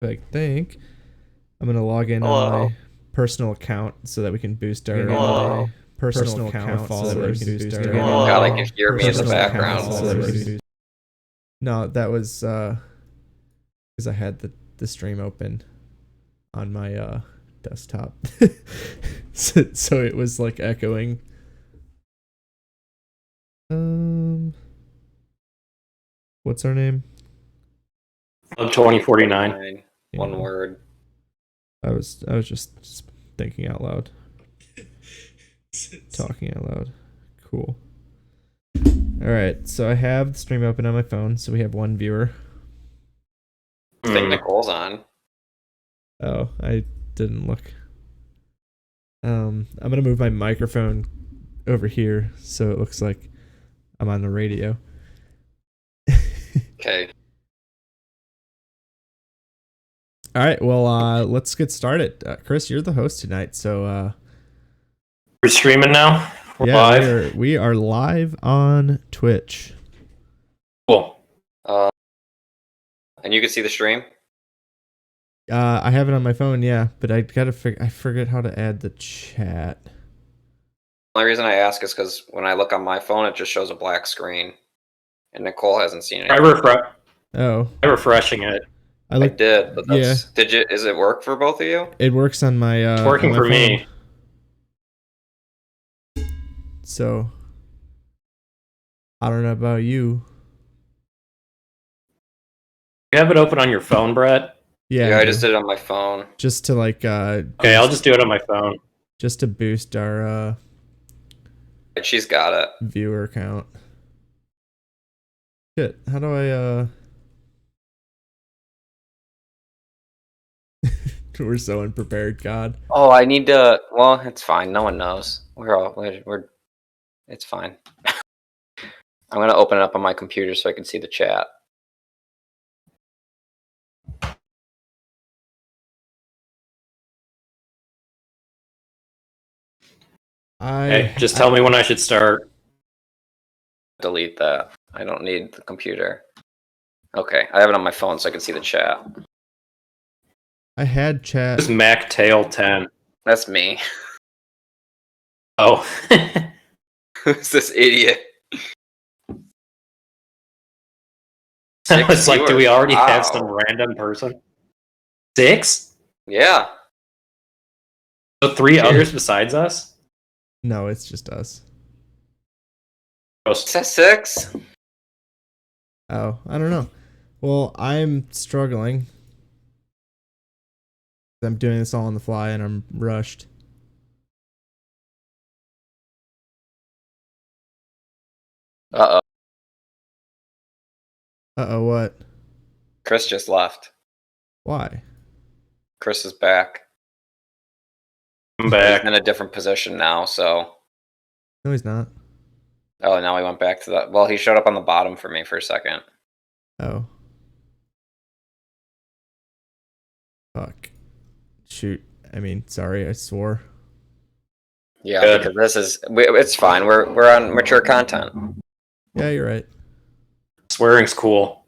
I think I'm gonna log in on Hello. my personal account so that we can boost our Hello. personal account followers so that we can boost our Hello. God, I can hear me in the personal account background. so that we can boost. No, that was because I had the stream open on my desktop, so it was like echoing. What's our name? 2049. Yeah. One word. I was just thinking out loud. Talking out loud. Cool. Alright, so I have the stream open on my phone, so we have one viewer. I think Nicole's on. Oh, I didn't look. I'm gonna move my microphone over here so it looks like I'm on the radio. Okay. Alright, well let's get started. Chris, you're the host tonight, so We're streaming now? We're yeah, live? we are live on Twitch. Cool. And you can see the stream? I have it on my phone, yeah, but I forget how to add the chat. The only reason I ask is because when I look on my phone, it just shows a black screen. And Nicole hasn't seen it. Try refreshing it. I did, but that's... Yeah. Does it work for both of you? It works on my It's working for phone. me. So I don't know about you. You have it open on your phone, Brett? Yeah, I just did it on my phone. just to like Okay, I'll just do it on my phone. just to boost our She's got it. viewer count. Shit, how do I we're so unprepared, God. Oh, I need to... Well, it's fine. No one knows. We're it's fine. I'm going to open it up on my computer so I can see the chat. Hey, just tell me when I should start. Delete that. I don't need the computer. Okay, I have it on my phone so I can see the chat. I had chat. This is MacTail10. That's me. Oh. Who's this idiot? It's like, do we already have Wow. some random person? 6? Yeah. So 3 others besides us? No, it's just us. It says 6. Oh, I don't know. Well, I'm struggling. I'm doing this all on the fly and I'm rushed. Uh-oh. Uh-oh, what? Chris just left. Why? Chris is back. I'm back. He's in a different position now, so... No, he's not. Oh, now he went back to that. Well, he showed up on the bottom for me for a second. Oh. Fuck. Shoot. I mean, sorry, I swore. Yeah, Good. because this is... It's fine. We're on mature content. Yeah, you're right. Swearing's cool.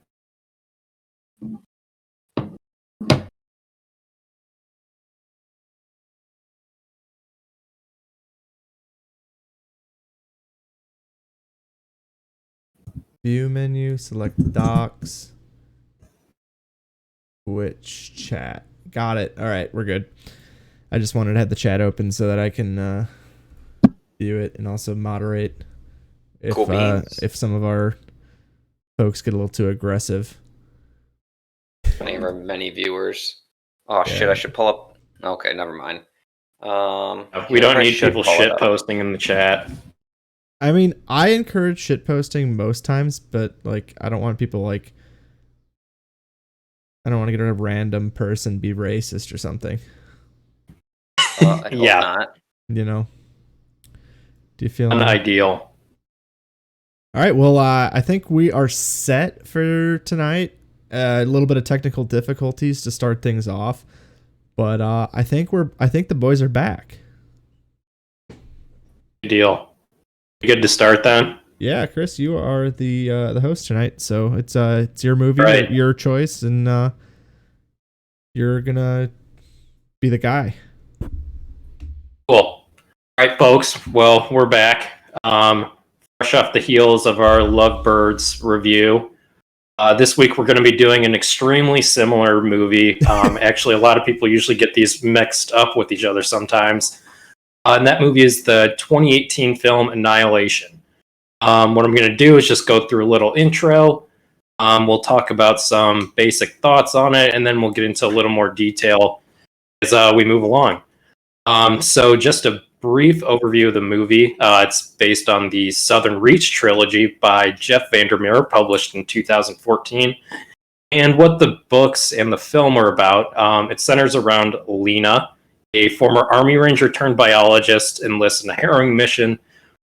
View menu, select docs. Twitch chat. Got it. All right, we're good. I just wanted to have the chat open so that I can view it and also moderate if Cool beans. if some of our folks get a little too aggressive. Many viewers. Oh, Yeah. shit, I should pull up... Okay, never mind. We don't I need should people pull it up. shitposting in the chat. I mean, I encourage shit posting most times, but like I don't want people like I don't want to get a random person be racist or something. I hope Yeah. not. You know? Do you feel Unideal. All right, well, I think we are set for tonight. A little bit of technical difficulties to start things off, but I think the boys are back. Deal. You good to start then? Yeah, Chris, you are the host tonight, so it's your movie, Right. your choice, and you're gonna be the guy. Cool. All right, folks. Well, we're back. Fresh off the heels of our Lovebirds review. This week we're going to be doing an extremely similar movie. Actually, a lot of people usually get these mixed up with each other sometimes. And that movie is the 2018 film Annihilation. What I'm going to do is just go through a little intro. We'll talk about some basic thoughts on it, and then we'll get into a little more detail as we move along. So just a brief overview of the movie. It's based on the Southern Reach trilogy by Jeff Vandermeer, published in 2014. And what the books and the film are about, it centers around Lena, a former Army Ranger turned biologist, enlists in a harrowing mission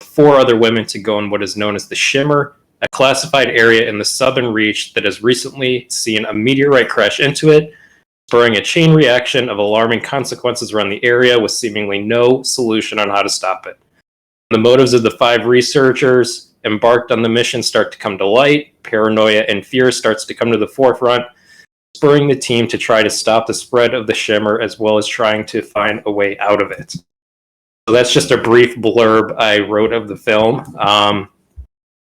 with 4 other women to go in what is known as the Shimmer, a classified area in the Southern Reach that has recently seen a meteorite crash into it, spurring a chain reaction of alarming consequences around the area with seemingly no solution on how to stop it. The motives of the 5 researchers embarked on the mission start to come to light. Paranoia and fear starts to come to the forefront, spurring the team to try to stop the spread of the Shimmer as well as trying to find a way out of it. So that's just a brief blurb I wrote of the film. The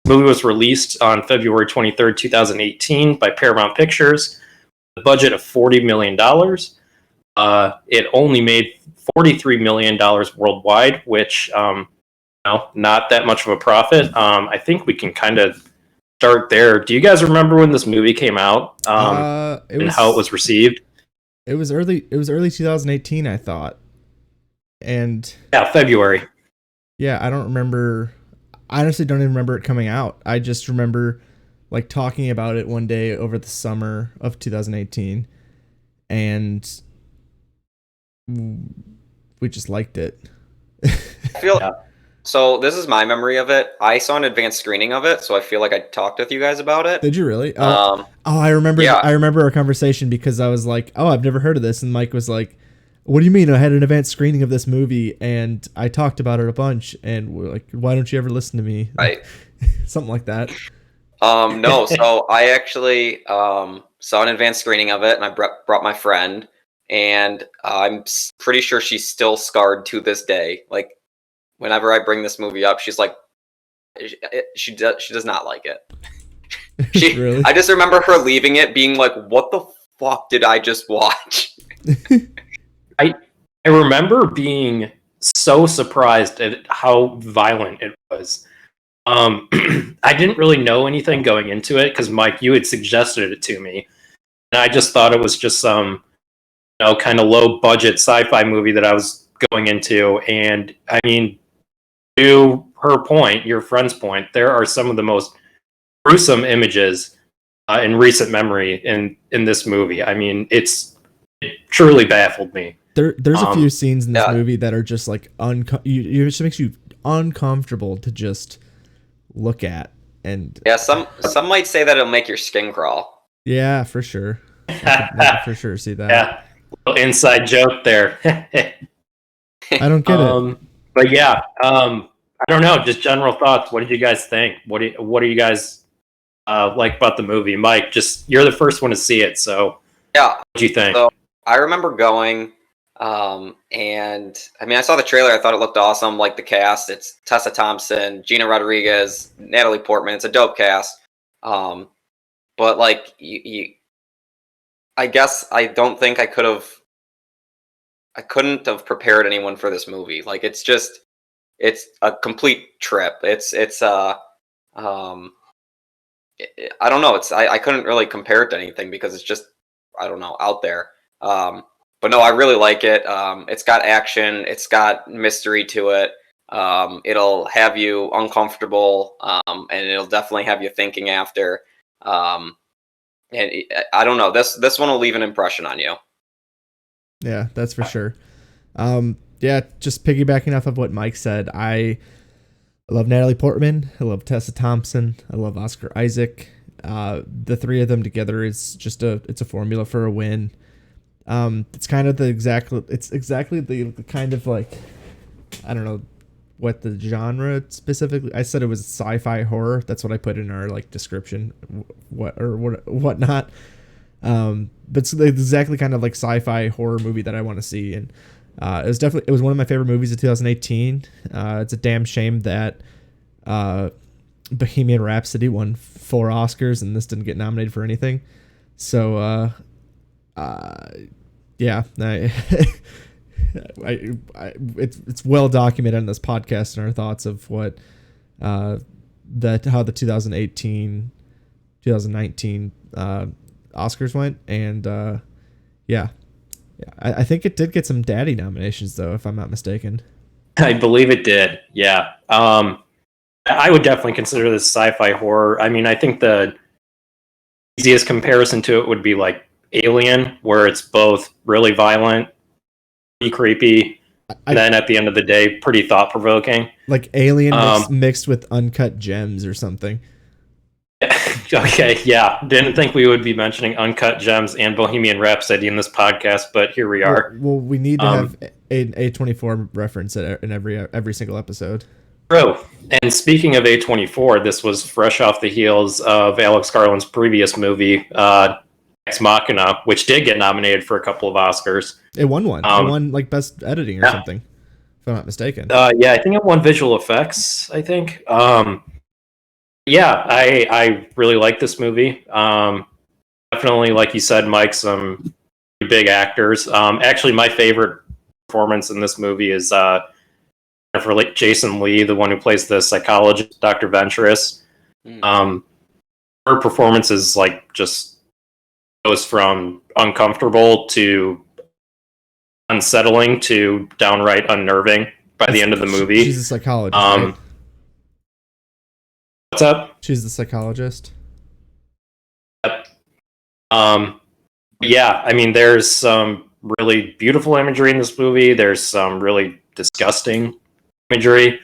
movie was released on February 23rd, 2018 by Paramount Pictures. The budget of $40 million. It only made $43 million worldwide, which, not that much of a profit. I think we can kind of start there. Do you guys remember when this movie came out and how it was received? It was early 2018, I thought. And yeah, February. Yeah, I don't remember. I honestly don't even remember it coming out. I just remember like talking about it one day over the summer of 2018, and we just liked it. I feel so. This is my memory of it. I saw an advanced screening of it, so I feel like I talked with you guys about it. Did you really? I remember. Yeah. I remember our conversation because I was like, "Oh, I've never heard of this," and Mike was like, "What do you mean? I had an advanced screening of this movie, and I talked about it a bunch, and we're like, why don't you ever listen to me?" Right. Something like that. No, so I actually saw an advanced screening of it, and I brought my friend, and I'm pretty sure she's still scarred to this day. Like, whenever I bring this movie up, she's like, she does not like it. Really? I just remember her leaving it, being like, "What the fuck did I just watch?" I remember being so surprised at how violent it was. I didn't really know anything going into it because Mike, you had suggested it to me, and I just thought it was just some, kind of low budget sci-fi movie that I was going into. And I mean, to her point, your friend's point, there are some of the most gruesome images in recent memory in this movie. I mean, it truly baffled me. There's a few scenes in this movie that are just like it just makes you uncomfortable to just look at. And yeah, some might say that it'll make your skin crawl. Yeah, for sure. I can for sure see that. Yeah, little inside joke there. I don't get it. But yeah, I don't know. Just general thoughts. What did you guys think? What do you guys like about the movie? Mike, just you're the first one to see it, so yeah. What do you think? So I remember going. And I mean, I saw the trailer. I thought it looked awesome. Like the cast, it's Tessa Thompson, Gina Rodriguez, Natalie Portman. It's a dope cast. But like I guess I don't think I couldn't have prepared anyone for this movie. Like it's a complete trip. I don't know. I couldn't really compare it to anything because it's just, I don't know, out there. But no, I really like it. It's got action. It's got mystery to it. It'll have you uncomfortable, and it'll definitely have you thinking after. And I don't know. This one will leave an impression on you. Yeah, that's for sure. Yeah, just piggybacking off of what Mike said, I love Natalie Portman. I love Tessa Thompson. I love Oscar Isaac. The 3 of them together is just it's a formula for a win. It's kind of exactly the kind of like, I don't know what the genre specifically. I said it was sci-fi horror. That's what I put in our like description, whatnot. But it's exactly kind of like sci-fi horror movie that I want to see. And it was one of my favorite movies of 2018. It's a damn shame that Bohemian Rhapsody won 4 Oscars and this didn't get nominated for anything. So yeah, it's well documented in this podcast and our thoughts of what how the 2019 Oscars went, and yeah, I think it did get some daddy nominations though, if I'm not mistaken. I believe it did. Yeah. I would definitely consider this sci-fi horror. I mean, I think the easiest comparison to it would be like Alien, where it's both really violent, pretty creepy, and then at the end of the day, pretty thought-provoking. Like Alien mixed with Uncut Gems or something. Okay, yeah. Didn't think we would be mentioning Uncut Gems and Bohemian Rhapsody in this podcast, but here we are. Well, we need to have an A24 reference in every single episode. True. And speaking of A24, this was fresh off the heels of Alex Garland's previous movie, Ex Machina, which did get nominated for a couple of Oscars. It won one. It won like best editing or something, if I'm not mistaken. Yeah, I think it won visual effects. I think. Yeah, I really like this movie. Definitely, like you said, Mike, some big actors. Actually, my favorite performance in this movie is for Jason Lee, the one who plays the psychologist, Dr. Ventress. Her performance is like just goes from uncomfortable to unsettling to downright unnerving by the end of the movie. She's a psychologist. Right? What's up? She's the psychologist. Yep. Yeah, I mean, there's some really beautiful imagery in this movie. There's some really disgusting imagery.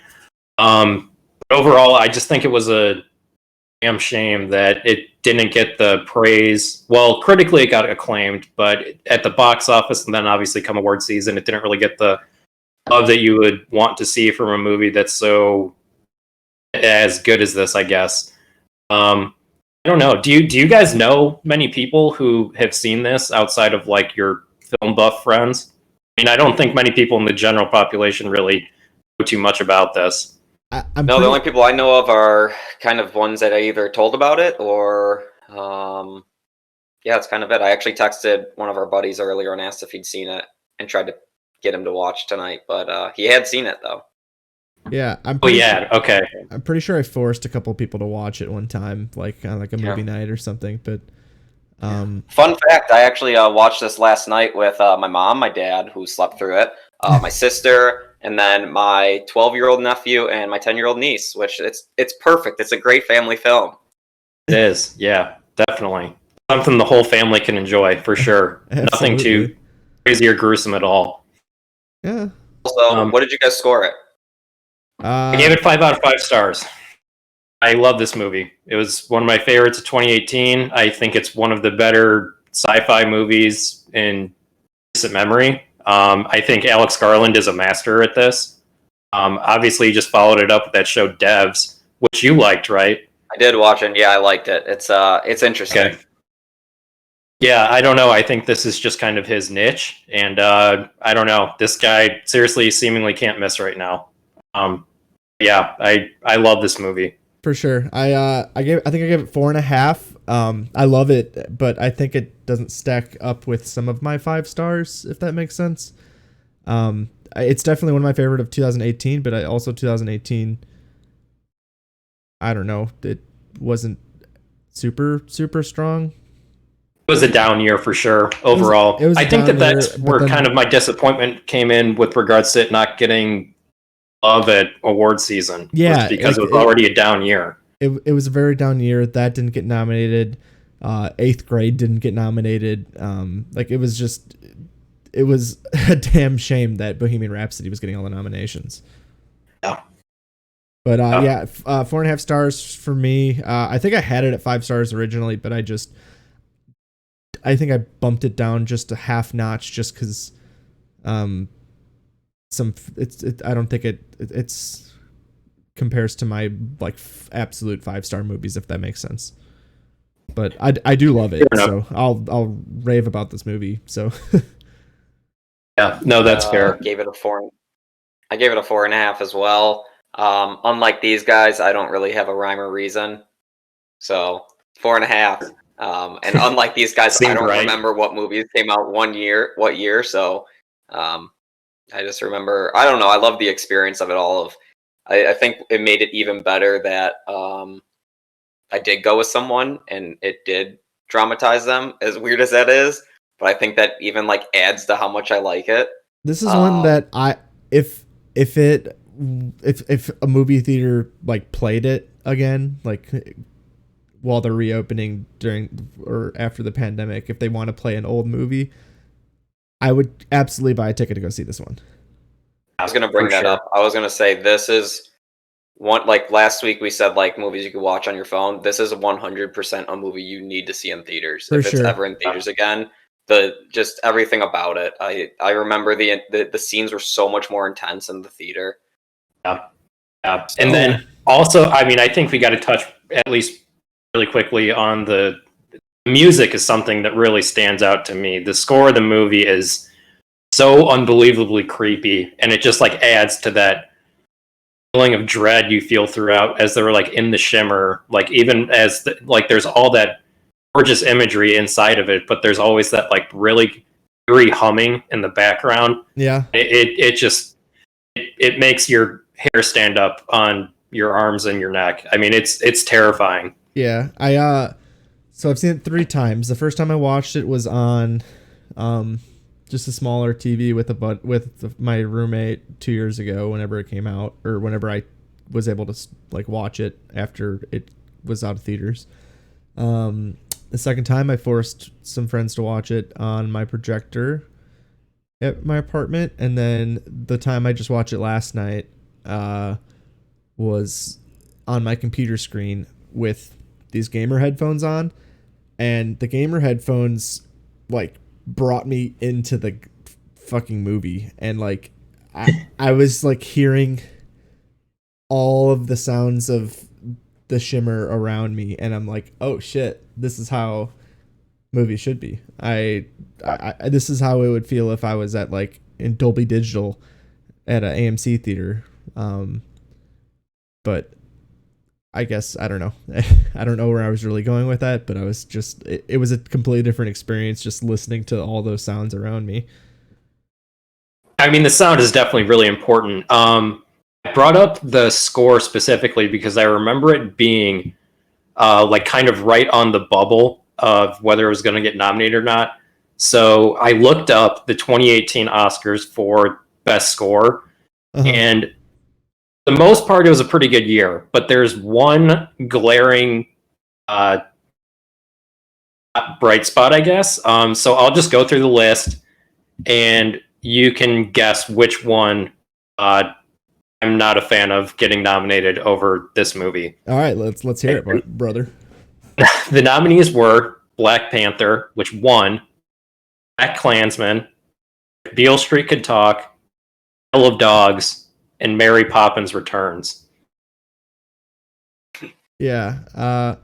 But overall, I just think it was a damn shame that it didn't get the praise. Well, critically, it got acclaimed, but at the box office and then obviously come award season, it didn't really get the love that you would want to see from a movie that's so as good as this, I guess. I don't know. Do you guys know many people who have seen this outside of like your film buff friends? I mean, I don't think many people in the general population really know too much about this. The only people I know of are kind of ones that I either told about it or, yeah, it's kind of it. I actually texted one of our buddies earlier and asked if he'd seen it and tried to get him to watch tonight, but he had seen it though. Yeah, okay. I'm pretty sure I forced a couple people to watch it one time, like on like a movie night or something. But fun fact, I actually watched this last night with my mom, my dad, who slept through it, my sister, and then my 12-year-old nephew and my 10-year-old niece. Which it's perfect. It's a great family film. It is, yeah, definitely something the whole family can enjoy for sure. Nothing too crazy or gruesome at all. Yeah. Also, what did you guys score it? I gave it 5 out of 5 stars. I love this movie. It was one of my favorites of 2018. I think it's one of the better sci-fi movies in recent memory. I think Alex Garland is a master at this. Obviously, he just followed it up with that show Devs, which you liked, right? I did watch it. Yeah, I liked it. It's interesting. Okay. Yeah, I don't know. I think this is just kind of his niche, and I don't know. This guy seriously seemingly can't miss right now. Yeah, I love this movie for sure. I think I gave it 4.5. I love it, but I think it doesn't stack up with some of my 5 stars, if that makes sense. It's definitely one of my favorite of 2018, but also 2018. I don't know. It wasn't super strong. It was a down year for sure overall. It was I think that's where kind of my disappointment came in with regards to it not getting love at award season. Yeah, because it was already a down year. It was a very down year. That didn't get nominated. 8th Grade didn't get nominated. Like it was a damn shame that Bohemian Rhapsody was getting all the nominations. Yeah. But yeah, 4.5 stars for me. I think I had it at 5 stars originally, but I think I bumped it down just a half notch just because I don't think it's compares to my like absolute 5-star movies, if that makes sense. but I do love it. Fair So I'll rave about this movie. So Yeah, no, that's fair. Gave it a 4. I gave it a 4.5 as well. Unlike these guys, I don't really have a rhyme or reason, so 4.5. And unlike these guys, I Seemed don't right. remember what movies came out what year. So I just remember, I don't know. I love the experience of it all. I think it made it even better that I did go with someone and it did dramatize them, as weird as that is. But I think that even like adds to how much I like it. this is one that if a movie theater like played it again, like while they're reopening during or after the pandemic, if they want to play an old movie, I would absolutely buy a ticket to go see this one. I was gonna bring that up. I was gonna say this is one, like last week we said like movies you could watch on your phone. This is 100% a movie you need to see in theaters For if it's sure. ever in theaters again. Just everything about it. I remember the scenes were so much more intense in the theater. Yeah. And then also, I mean, I think we got to touch at least really quickly on the music is something that really stands out to me. The score of the movie is so unbelievably creepy, and it just like adds to that feeling of dread you feel throughout as they're like in the shimmer. Like even as like there's all that gorgeous imagery inside of it, but there's always that like really eerie humming in the background. Yeah, it just it makes your hair stand up on your arms and your neck. I mean, it's terrifying. Yeah, so I've seen it 3 times. The first time I watched it was on just a smaller TV with my roommate 2 years ago whenever it came out, or whenever I was able to like watch it after it was out of theaters. The second time I forced some friends to watch it on my projector at my apartment, and then the time I just watched it last night was on my computer screen with these gamer headphones on, and the gamer headphones like brought me into the fucking movie, and like I was like hearing all of the sounds of the shimmer around me, and I'm like, oh shit, this is how movies should be. I this is how it would feel if I was at like in Dolby Digital at an AMC theater. But I guess I don't know. I don't know where I was really going with that, but I was just it was a completely different experience just listening to all those sounds around me. I mean, the sound is definitely really important. I brought up the score specifically because I remember it being like kind of right on the bubble of whether it was going to get nominated or not. So I looked up the 2018 Oscars for Best Score, and the most part, it was a pretty good year. But there's one glaring bright spot, I guess. So I'll just go through the list, and you can guess which one I'm not a fan of getting nominated over this movie. All right, let's hear it, brother. The nominees were Black Panther, which won, Black Klansman, Beale Street Could Talk, Isle of Dogs, and Mary Poppins Returns. Yeah.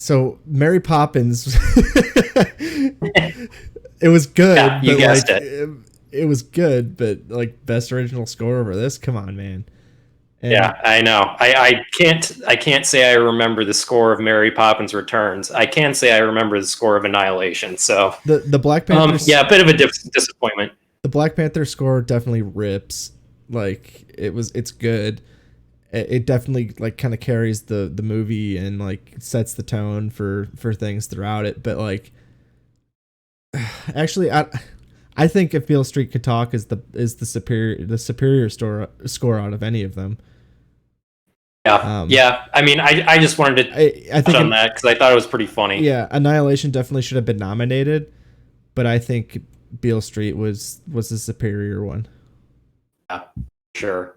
So Mary Poppins, it was good. Yeah, you but guessed like, it. It was good, but like best original score over this? Come on, man. And yeah, I know. I can't say I remember the score of Mary Poppins Returns. I can say I remember the score of Annihilation. So the Black Panther, yeah, a bit of a disappointment. The Black Panther score definitely rips. Like it's good. It definitely like kind of carries the movie and like sets the tone for things throughout it. But like, actually, I think If Beale Street Could Talk is the superior score out of any of them. Yeah, yeah. I mean, I just wanted to touch on that because I thought it was pretty funny. Yeah, Annihilation definitely should have been nominated, but I think Beale Street was the superior one. Yeah, sure.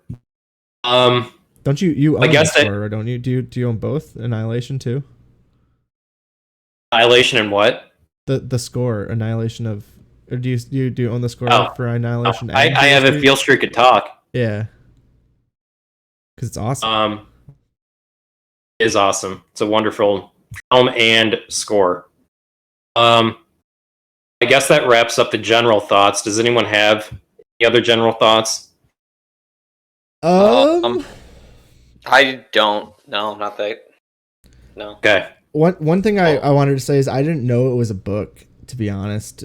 Don't you own I guess the score, or don't you? Do you own both Annihilation too? Annihilation and what? The score Annihilation of. Or do you own the score for Annihilation? I have If Beale Street Could Talk. Yeah, because it's awesome. It is awesome. It's a wonderful film and score. I guess that wraps up the general thoughts. Does anyone have any other general thoughts? I don't. No, not that. No. Okay. One thing I wanted to say is I didn't know it was a book, to be honest.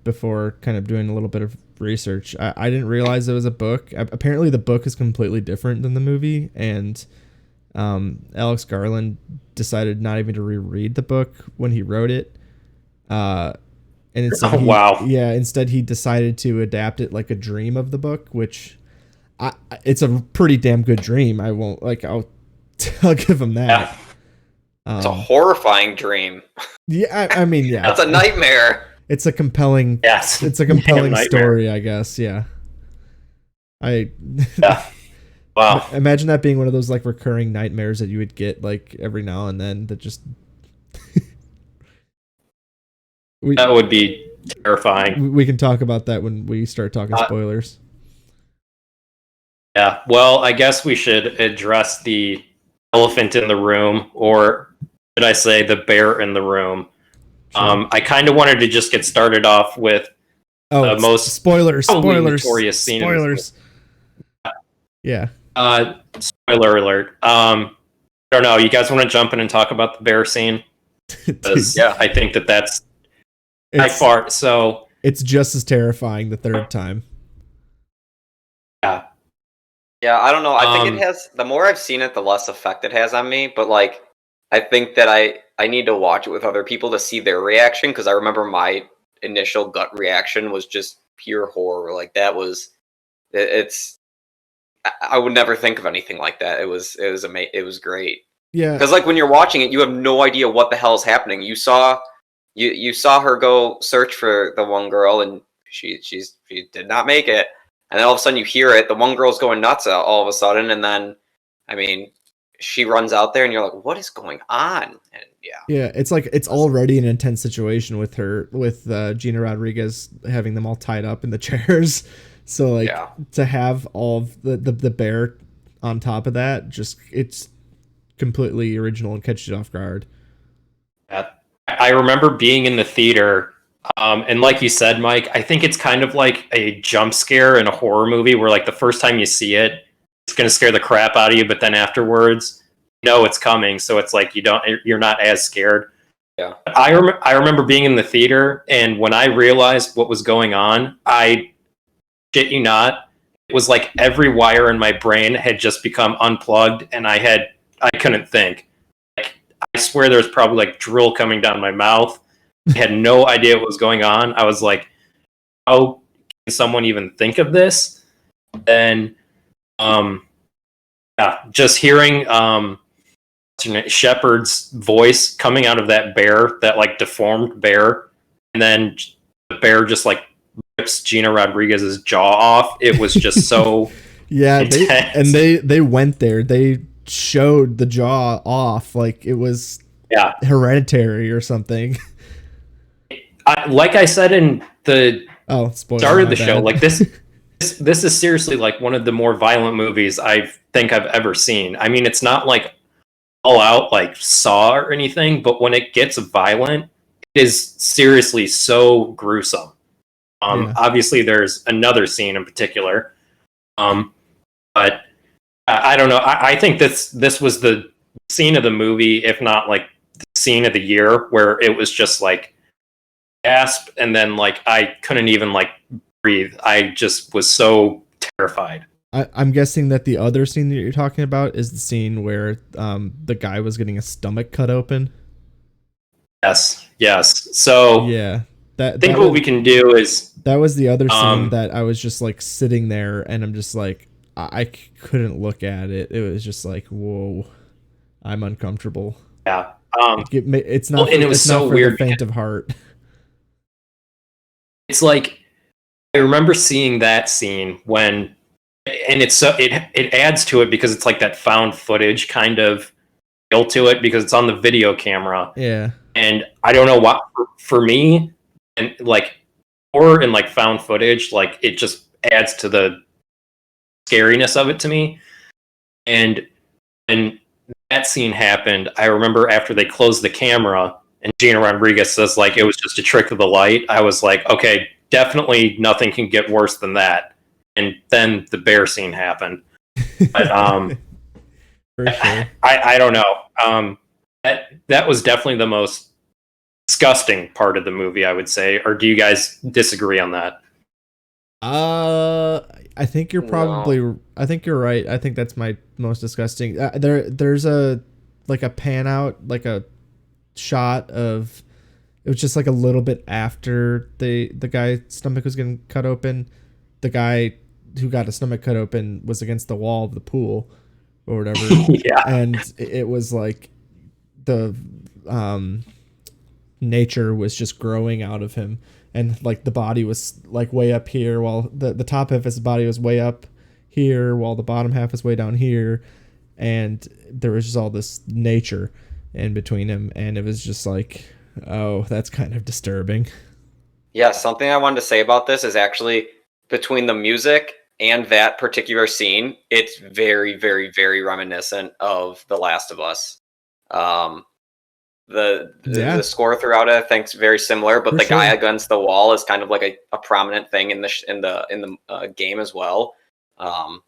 Before kind of doing a little bit of research, I didn't realize it was a book. Apparently, the book is completely different than the movie, and Alex Garland decided not even to reread the book when he wrote it. And instead, instead he decided to adapt it like a dream of the book, which it's a pretty damn good dream. I'll give him that. Yeah. It's a horrifying dream. Yeah, I mean, yeah. That's a nightmare. It's a compelling. Yes. It's a compelling story, I guess. Yeah. Yeah. Wow. Imagine that being one of those like recurring nightmares that you would get like every now and then. That just. That would be terrifying. We can talk about that when we start talking spoilers. Yeah. Well, I guess we should address the elephant in the room, or should I say the bear in the room. Sure. I kind of wanted to just get started off with the most spoilers notorious scene. Spoilers. Yeah. Spoiler alert. I don't know. You guys want to jump in and talk about the bear scene? Yeah, I think that's by far. So it's just as terrifying the third time. Yeah. Yeah, I don't know. I think it has. The more I've seen it, the less effect it has on me. But like, I think that I need to watch it with other people to see their reaction, because I remember my initial gut reaction was just pure horror. Like that was, it's. I would never think of anything like that. It was amazing. It was great. Yeah. Because like when you're watching it, you have no idea what the hell is happening. You saw her go search for the one girl, and she did not make it. And then all of a sudden you hear it. The one girl's going nuts all of a sudden, and then, I mean, she runs out there, and you're like, "What is going on?" And yeah, it's like it's already an intense situation with Gina Rodriguez having them all tied up in the chairs. So like to have all of the bear on top of that, just it's completely original and catches you off guard. Yeah. I remember being in the theater. And like you said, Mike, I think it's kind of like a jump scare in a horror movie where like the first time you see it, it's going to scare the crap out of you. But then afterwards, you know it's coming. So it's like you're not as scared. Yeah. I remember being in the theater, and when I realized what was going on, I shit you not, it was like every wire in my brain had just become unplugged, and I couldn't think. Like, I swear there was probably like drill coming down my mouth. I had no idea what was going on. I was like, how can someone even think of this? And just hearing Shepard's voice coming out of that bear, that like deformed bear, and then the bear just like rips Gina Rodriguez's jaw off. It was just so intense. They went there. They showed the jaw off like it was Hereditary or something. Like I said in the start of the show, like this is seriously like one of the more violent movies I think I've ever seen. I mean, it's not like all out like Saw or anything, but when it gets violent, it is seriously so gruesome. Obviously, there's another scene in particular, but I don't know. I think this was the scene of the movie, if not like the scene of the year, where it was just like gasp, and then like I couldn't even like breathe. I just was so terrified. I'm guessing that the other scene that you're talking about is the scene where the guy was getting a stomach cut open. Yes. So yeah, I think what we can do is that was the other scene that I was just like sitting there, and I'm just like I couldn't look at it. It was just like, whoa, I'm uncomfortable. Yeah. It's not. And it was so weird. The faint of heart. It's like I remember seeing that scene when, and it's so it adds to it because it's like that found footage kind of feel to it because it's on the video camera. Yeah. And I don't know why for me, and like horror and like found footage, like it just adds to the scariness of it to me. And that scene happened, I remember after they closed the camera and Gina Rodriguez says like it was just a trick of the light, I was like, okay, definitely nothing can get worse than that. And then the bear scene happened. But For sure. I don't know. That was definitely the most disgusting part of the movie, I would say. Or do you guys disagree on that? I think you're probably. No. I think you're right. I think that's my most disgusting. There's a like a pan out, like a shot of. It was just like a little bit after the guy's stomach was getting cut open. The guy who got his stomach cut open was against the wall of the pool, or whatever, Yeah. and it was like the nature was just growing out of him, and like the body was like way up here while the top half of his body was way up here while the bottom half is way down here, and there was just all this nature in between him, and it was just like, oh, that's kind of disturbing. Yeah, something I wanted to say about this is actually between the music and that particular scene, it's very, very, very reminiscent of The Last of Us. Um, Yeah, the score throughout it, I think, is very similar, but for the guy sure. against the wall is kind of like a prominent thing in the game as well. Um,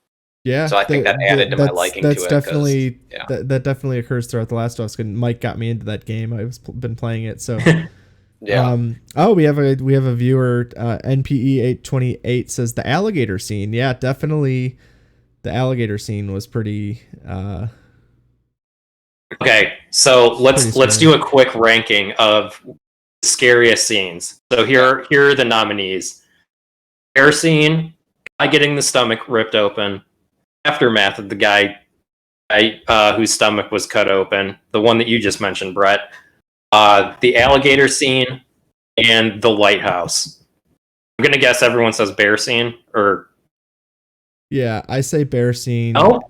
Yeah, so I think that added to my liking that's to it because definitely yeah, that definitely occurs throughout The Last of Us. And Mike got me into that game. I've been playing it, so yeah. oh, we have a viewer, NPE828 says the alligator scene. Yeah, definitely the alligator scene was pretty Okay, so pretty let's scary. do a quick ranking of scariest scenes. So Yeah. here are the nominees: air scene, guy getting the stomach ripped open, aftermath of the guy whose stomach was cut open, the one that you just mentioned, Brett, the alligator scene, and the lighthouse. I'm gonna guess everyone says bear scene or Yeah, I say bear scene. no.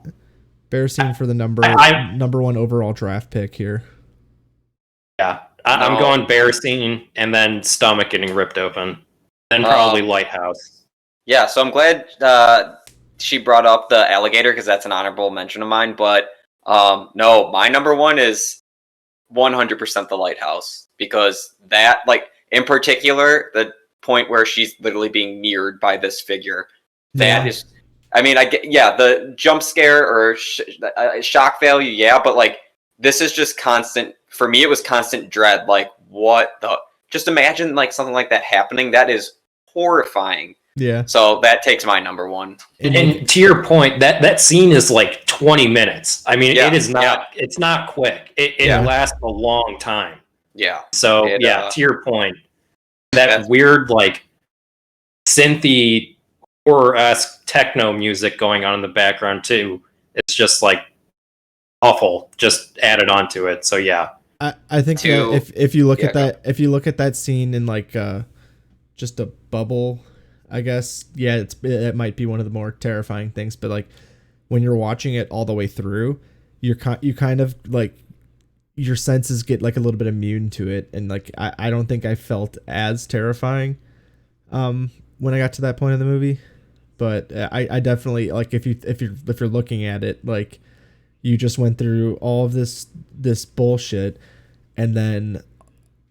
Bear scene for the I number one overall draft pick here. yeah, I'm No. going bear scene and then stomach getting ripped open, then probably Um, lighthouse. yeah, so I'm glad she brought up the alligator because that's an honorable mention of mine. But no, my number one is 100% the lighthouse because that, like, in particular, the point where she's literally being mirrored by this figure, that Yeah, is, I mean, I get, yeah, the jump scare or shock value, yeah, but like, this is just constant, for me, it was constant dread. Like, what the, just imagine like something like that happening. That is horrifying. yeah, So that takes my number one. and And to your point, that scene is like 20 minutes. I mean, it Yeah, is yeah, not. It's not quick. It yeah, lasts a long time. yeah. So It yeah, to your point, that that's weird like synthy horror-esque techno music going on in the background too. It's just like awful. Just added onto it. So yeah, I think that two. if you look Yeah, at go. that scene in like just a bubble, I guess, yeah, it might be one of the more terrifying things. But like when you're watching it all the way through, you kind of like your senses get like a little bit immune to it, and like I don't think I felt as terrifying when I got to that point of the movie. But I definitely like if you're looking at it like you just went through all of this bullshit, and then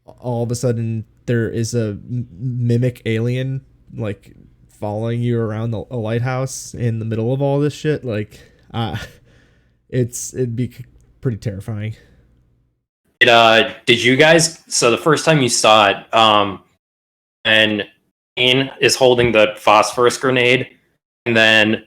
all of a sudden there is a mimic alien like following you around a lighthouse in the middle of all this shit. Like it'd be pretty terrifying. did you guys? So the first time you saw it, and Ian is holding the phosphorus grenade, and then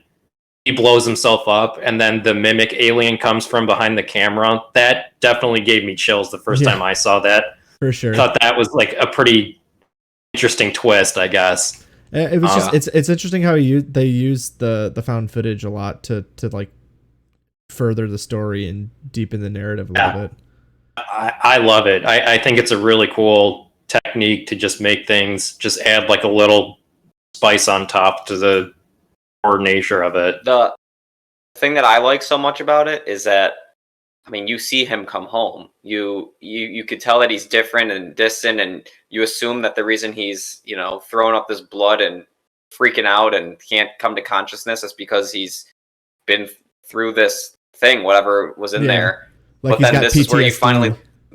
he blows himself up, and then the mimic alien comes from behind the camera. That definitely gave me chills the first Yeah, time I saw that. for I sure. thought that was like a pretty interesting twist, I guess. It was just Yeah. it's interesting how they use the found footage a lot to like further the story and deepen the narrative a little Yeah, bit. I love it. I think it's a really cool technique to just make things just add like a little spice on top to the core nature of it. The thing that I like so much about it is that, I mean, you see him come home. You could tell that he's different and distant, and you assume that the reason he's, throwing up this blood and freaking out and can't come to consciousness is because he's been through this thing, whatever was in Yeah. there. Like But he's then got PTSD.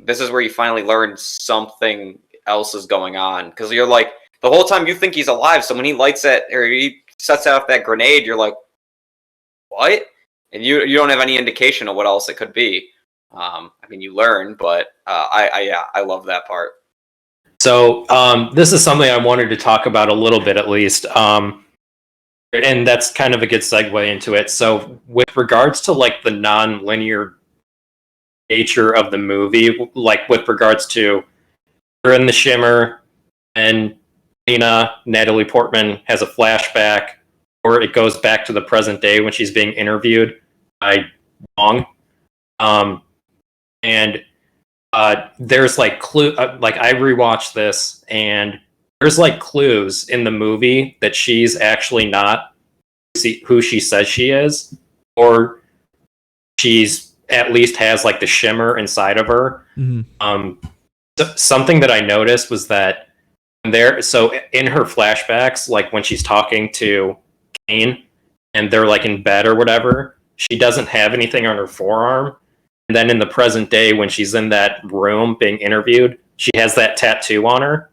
this is where you finally learn something else is going on, because you're like, the whole time you think he's alive. So when he lights that, or he sets out that grenade, you're like, what? And you don't have any indication of what else it could be. I mean, you learn, but I love that part. So this is something I wanted to talk about a little bit, at least, and that's kind of a good segue into it. So, with regards to like the non-linear nature of the movie, like with regards to we're in the Shimmer, and Natalie Portman has a flashback, or it goes back to the present day when she's being interviewed by Wong, and there's like like I rewatched this, and there's like clues in the movie that she's actually not who she says she is, or she's at least has like the Shimmer inside of her. Something that I noticed was that so in her flashbacks, like when she's talking to Kane and they're like in bed or whatever, she doesn't have anything on her forearm. And then in the present day, when she's in that room being interviewed, she has that tattoo on her.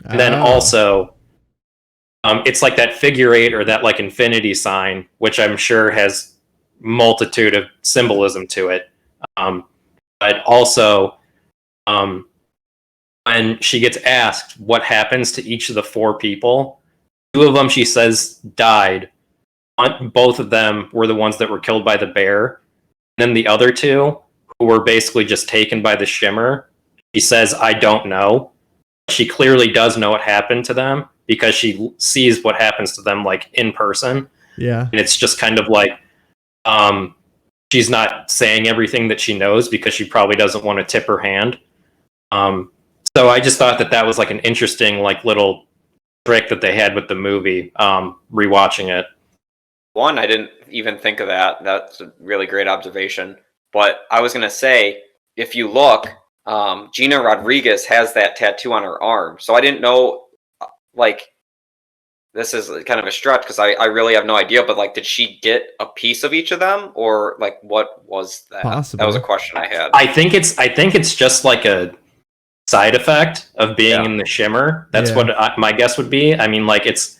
And then also, it's like that figure eight or that like infinity sign, which I'm sure has multitude of symbolism to it. But also, when she gets asked what happens to each of the four people, two of them she says died. Both of them were the ones that were killed by the bear. And then the other two, who were basically just taken by the Shimmer, she says, I don't know. She clearly does know what happened to them because she sees what happens to them like in person. Yeah. And it's just kind of like she's not saying everything that she knows because she probably doesn't want to tip her hand. So I just thought that was like an interesting like little trick that they had with the movie, rewatching it. One, I didn't even think of that. That's a really great observation. But I was going to say, if you look, Gina Rodriguez has that tattoo on her arm. So I didn't know, like, this is kind of a stretch because I really have no idea. But, like, did she get a piece of each of them? Or, like, what was that? Possible. That was a question I had. I think it's just like a side effect of being in the Shimmer. That's what my guess would be. I mean, like, it's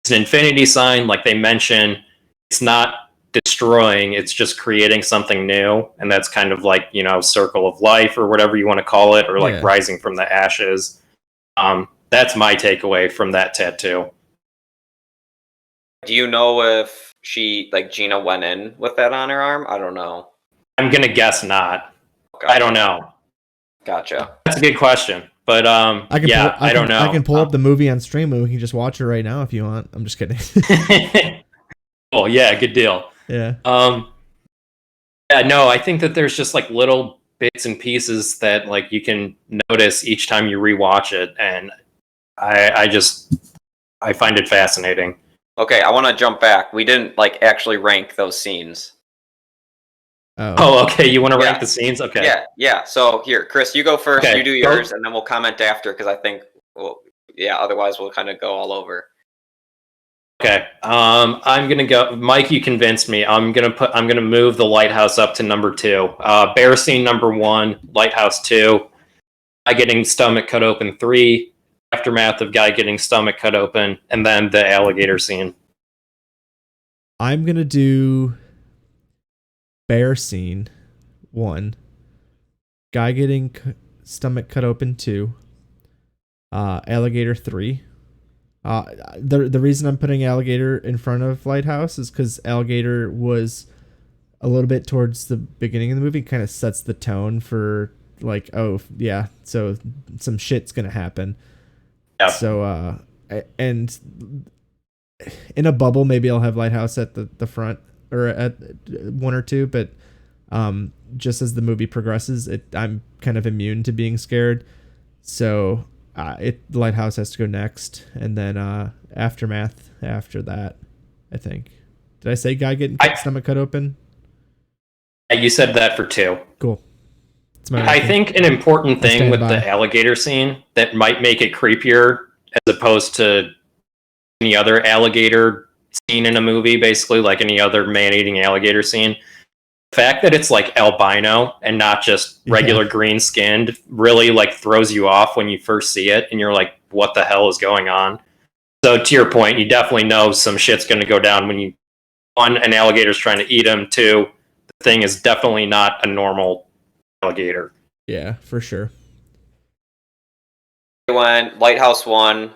an infinity sign, like they mention. It's not destroying, it's just creating something new, and that's kind of like, circle of life or whatever you want to call it, or like rising from the ashes. That's my takeaway from that tattoo. Do you know if she, like, Gina went in with that on her arm? I don't know. I'm gonna guess not. Okay. I don't know. Gotcha. That's a good question, but I don't know. I can pull up the movie on stream and we can just watch it right now if you want. I'm just kidding. Oh yeah, good deal. Yeah. Yeah, no, I think that there's just like little bits and pieces that like you can notice each time you rewatch it, and I find it fascinating. Okay, I want to jump back. We didn't like actually rank those scenes. Oh, okay. You want to rank the scenes? Okay. Yeah. So here, Chris, you go first. Okay. You do yours, and then we'll comment after because I think, otherwise we'll kind of go all over. Okay. I'm gonna go. Mike, you convinced me. I'm gonna move the lighthouse up to number 2. Bear scene number 1, lighthouse 2. Guy getting stomach cut open 3. Aftermath of guy getting stomach cut open, and then the alligator scene. I'm gonna do bear scene 1. Guy getting stomach cut open 2. Alligator 3. The reason I'm putting alligator in front of lighthouse is because alligator was a little bit towards the beginning of the movie, kind of sets the tone for like, oh yeah, so some shit's gonna happen. Yeah. So and in a bubble, maybe I'll have lighthouse at the front or at 1 or 2, but just as the movie progresses, I'm kind of immune to being scared, so. Lighthouse has to go next, and then aftermath after that. I think. Did I say guy getting stomach cut open? You said that for 2. Cool. I think an important thing with the alligator scene that might make it creepier as opposed to any other alligator scene in a movie, basically like any other man-eating alligator scene, the fact that it's like albino and not just regular green skinned really like throws you off when you first see it, and you're like, what the hell is going on? So to your point, you definitely know some shit's going to go down when you, one, an alligator's trying to eat him, two, the thing is definitely not a normal alligator. Yeah, for sure. I went Lighthouse 1.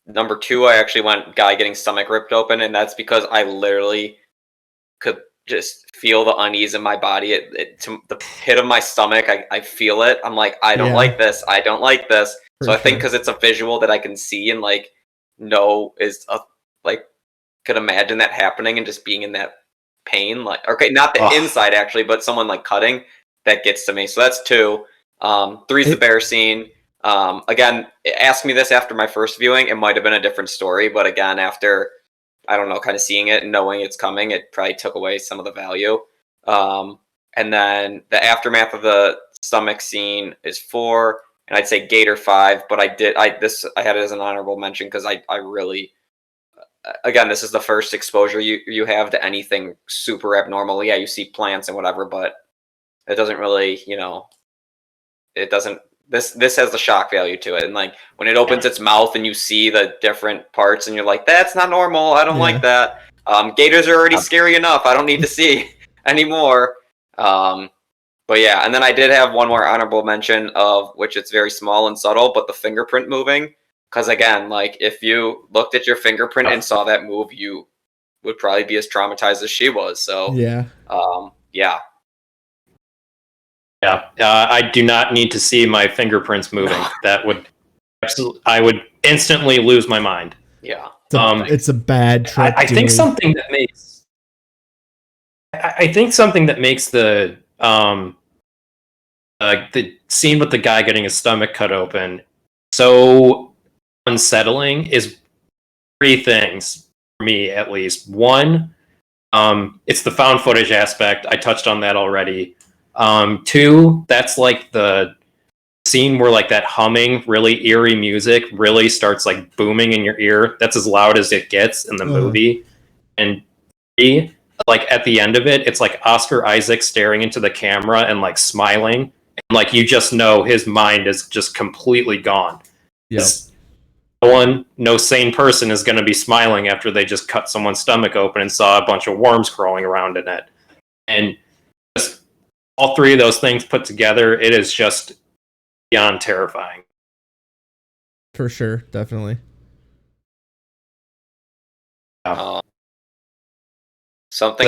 Number 2, I actually went guy getting stomach ripped open, and that's because I literally could just feel the unease in my body. It to the pit of my stomach, I feel it. I'm like, I don't like this. I don't like this. For So I think sure. because it's a visual that I can see and like know is a, like could imagine that happening and just being in that pain. Like, okay, not the inside actually, but someone like cutting, that gets to me. So that's 2. 3's the bear scene. Again, ask me this after my first viewing, it might have been a different story, but again, after, I don't know, kind of seeing it and knowing it's coming, it probably took away some of the value. And then the aftermath of the stomach scene is 4, and I'd say Gator 5, but I had it as an honorable mention because I really, again, this is the first exposure you have to anything super abnormal. Yeah, you see plants and whatever, but it doesn't really, it doesn't. This has the shock value to it, and like when it opens its mouth and you see the different parts, and you're like, "That's not normal. I don't like that." Gators are already scary enough. I don't need to see anymore. But yeah, and then I did have one more honorable mention of which it's very small and subtle, but the fingerprint moving. Because again, like if you looked at your fingerprint and saw that move, you would probably be as traumatized as she was. So yeah. Yeah. Yeah, I do not need to see my fingerprints moving. That would I would instantly lose my mind. Yeah, it's a bad trip. I think something that makes the scene with the guy getting his stomach cut open so unsettling is 3 things for me, at least. 1, it's the found footage aspect. I touched on that already. 2, that's like the scene where like that humming, really eerie music really starts like booming in your ear. That's as loud as it gets in the movie. And 3, like at the end of it, it's like Oscar Isaac staring into the camera and like smiling. And like you just know his mind is just completely gone. Yes. No sane person is going to be smiling after they just cut someone's stomach open and saw a bunch of worms crawling around in it. And just all 3 of those things put together, it is just beyond terrifying. For sure, definitely. Go ahead.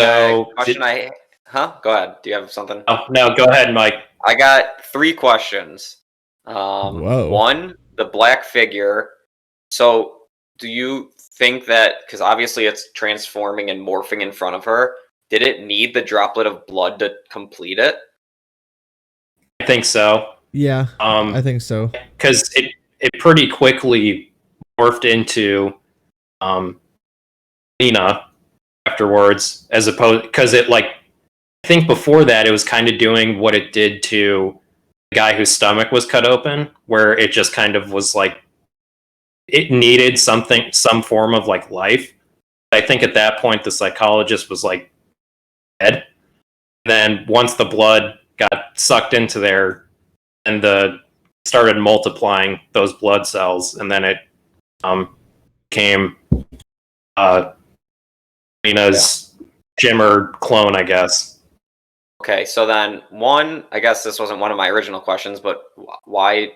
Do you have something? Oh, no, go ahead, Mike. I got 3 questions. Whoa. 1, the black figure. So do you think that, because obviously it's transforming and morphing in front of her, did it need the droplet of blood to complete it? I think so. Yeah, I think so. Because it pretty quickly morphed into Lena afterwards, as opposed, because it like, I think before that it was kind of doing what it did to the guy whose stomach was cut open, where it just kind of was like, it needed some form of like life. I think at that point the psychologist was like dead. Then once the blood got sucked into there, and started multiplying those blood cells, and then it became Lena's Shimmer clone, I guess. Okay, so then 1, I guess this wasn't one of my original questions, but why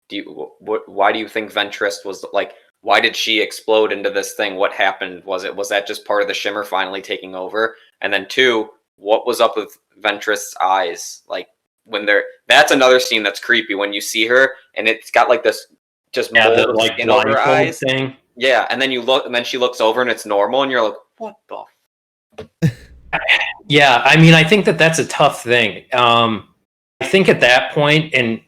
do you think Ventress was like? Why did she explode into this thing? What happened? Was that just part of the Shimmer finally taking over? And then 2, what was up with Ventress' eyes? Like when that's another scene that's creepy when you see her and it's got like this just mold of like skin over her eyes thing. Yeah, and then you look, and then she looks over and it's normal, and you're like, what the? Yeah, I mean, I think that's a tough thing. I think at that point, and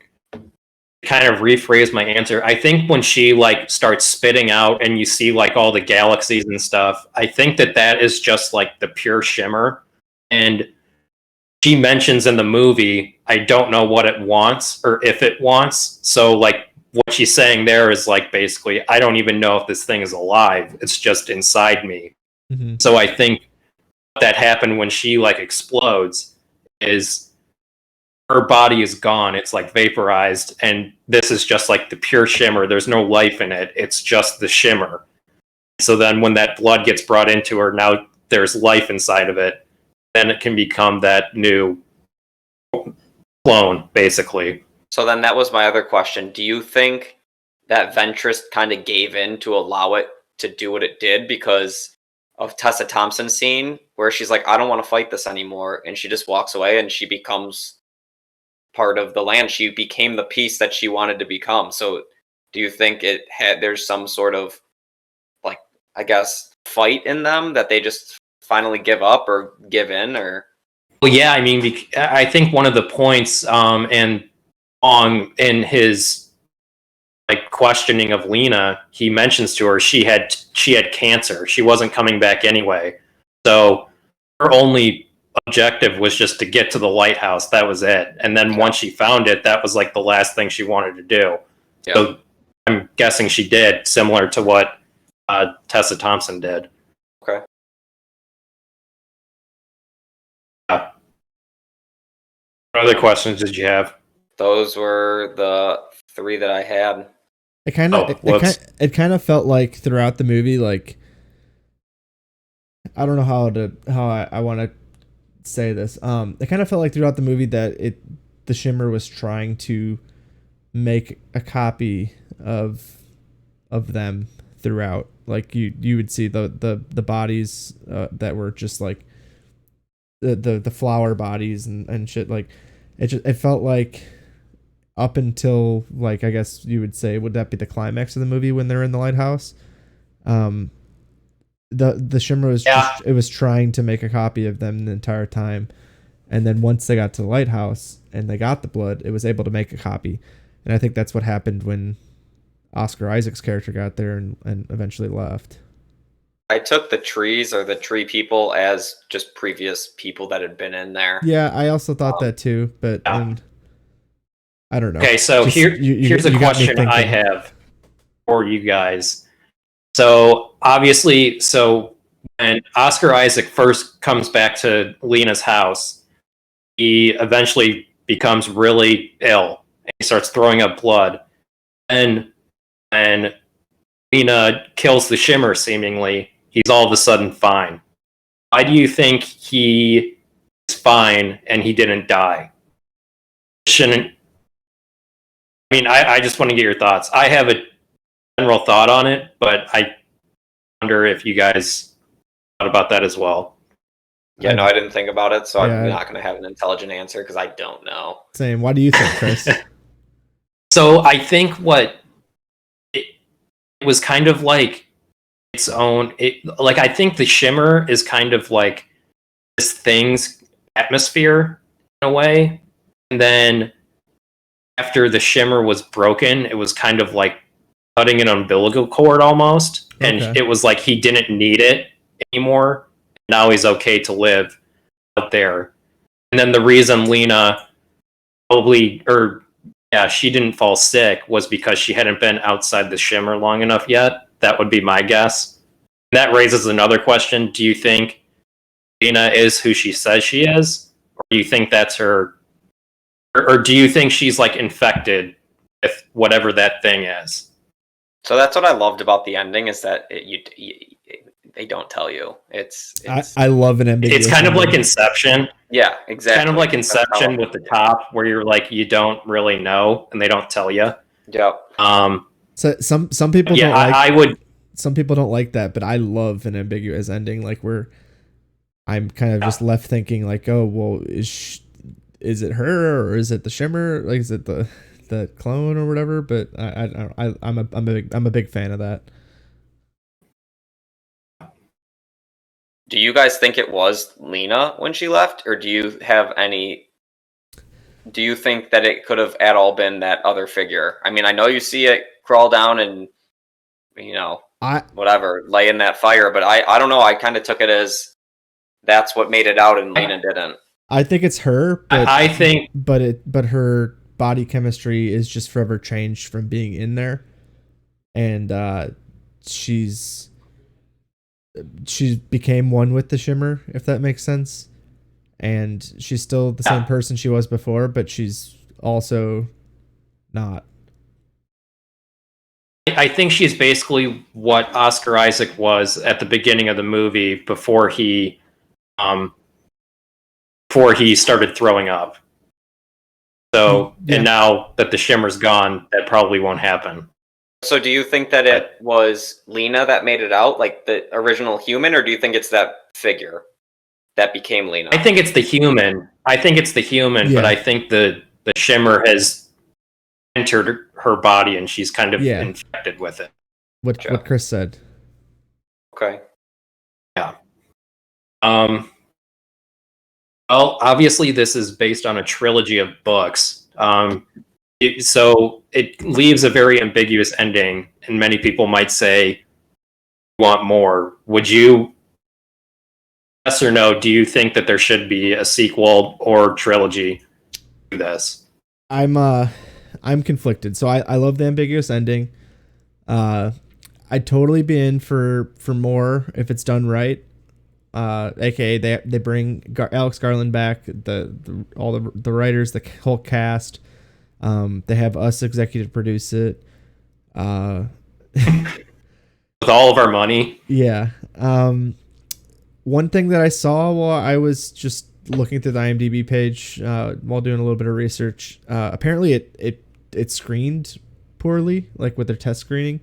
kind of rephrase my answer, I think when she like starts spitting out and you see like all the galaxies and stuff, I think that is just like the pure Shimmer. And she mentions in the movie, I don't know what it wants or if it wants. So like what she's saying there is like basically, I don't even know if this thing is alive. It's just inside me. Mm-hmm. So I think that happened when she like explodes is her body is gone. It's like vaporized, and this is just like the pure shimmer. There's no life in it. It's just the shimmer. So then when that blood gets brought into her, now there's life inside of it. Then it can become that new clone, basically. So then that was my other question. Do you think that Ventress kind of gave in to allow it to do what it did because of Tessa Thompson's scene where she's like, I don't want to fight this anymore, and she just walks away and she becomes part of the land. She became the piece that she wanted to become. So do you think there's some sort of, like, I guess, fight in them that they just finally give up or give in? Or Well, yeah, I mean, I think one of the points and in his like questioning of Lena, he mentions to her she had cancer. She wasn't coming back anyway. So her only objective was just to get to the lighthouse. That was it. And then once she found it, that was like the last thing she wanted to do. Yeah. So I'm guessing she did, similar to what Tessa Thompson did. Okay. Yeah. What other questions did you have? Those were the 3 that I had. It kind of it kind of felt like throughout the movie, like, I don't know how I want to say this. It kind of felt like throughout the movie that the Shimmer was trying to make a copy of them throughout. Like you would see the bodies that were just like the flower bodies and shit. Like it felt like up until, like, I guess you would say, would that be the climax of the movie when they're in the lighthouse? The Shimmer was it was trying to make a copy of them the entire time, and then once they got to the lighthouse and they got the blood, it was able to make a copy. And I think that's what happened when Oscar Isaac's character got there and eventually left. I took the trees or the tree people as just previous people that had been in there. Yeah, I also thought that too, but I don't know. Okay, so here's a question I have for you guys. So obviously, when Oscar Isaac first comes back to Lena's house, he eventually becomes really ill. And he starts throwing up blood. And Lena kills the Shimmer, seemingly, he's all of a sudden fine. Why do you think he is fine and he didn't die? I mean, I just want to get your thoughts. I have a general thought on it, but I wonder if you guys thought about that as well. Yeah, no, I didn't think about it, so I'm not going to have an intelligent answer because I don't know. Same. Why do you think, Chris? So I think it was kind of like its own. Like, I think the Shimmer is kind of like this thing's atmosphere in a way, and then after the Shimmer was broken, it was kind of like cutting an umbilical cord almost, and it was like he didn't need it anymore. Now he's okay to live out there. And then the reason Lena she didn't fall sick was because she hadn't been outside the Shimmer long enough yet. That would be my guess. And that raises another question. Do you think Lena is who she says she is? Or do you think that's her? Or do you think she's like infected with whatever that thing is? So that's what I loved about the ending, is that they don't tell you. I love an ambiguous. It's kind of like Inception. Yeah, exactly. Kind of like Inception with the top, where you're like, you don't really know, and they don't tell you. Yep. So some people don't like. I would. Some people don't like that, but I love an ambiguous ending. Like, where I'm kind of just left thinking, like, oh well, is it her or is it the Shimmer? Like, is it the clone or whatever? But I'm a big fan of that. Do you guys think it was Lena when she left, or do you think that it could have at all been that other figure? I mean, I know you see it crawl down and, whatever, lay in that fire, but I don't know. I kind of took it as that's what made it out and Lena didn't. I think it's her, but I think, but her body chemistry is just forever changed from being in there, and she's she became one with the shimmer, if that makes sense. And she's still the same Yeah. person she was before, but she's also not. I think she's basically what Oscar Isaac was at the beginning of the movie um, before he started throwing up. So, Yeah. and now that the shimmer's gone, that probably won't happen. So do you think that it was Lena that made it out, like the original human, or do you think it's that figure that became Lena? I think it's the human. But Yeah. I think the shimmer has entered her body and she's kind of Yeah. infected with it. What Chris said. Okay. Yeah. Well, obviously, this is based on a trilogy of books. So it leaves a very ambiguous ending, and many people might say, want more. Would you, yes or no, do you think that there should be a sequel or trilogy to this? I'm conflicted. So I love the ambiguous ending. I'd totally be in for more if it's done right. AKA they bring Alex Garland back, all the writers, the whole cast. They have us executive produce it. With all of our money? Yeah. One thing that I saw while I was just looking through the IMDb page while doing a little bit of research, apparently it screened poorly, like with their test screening,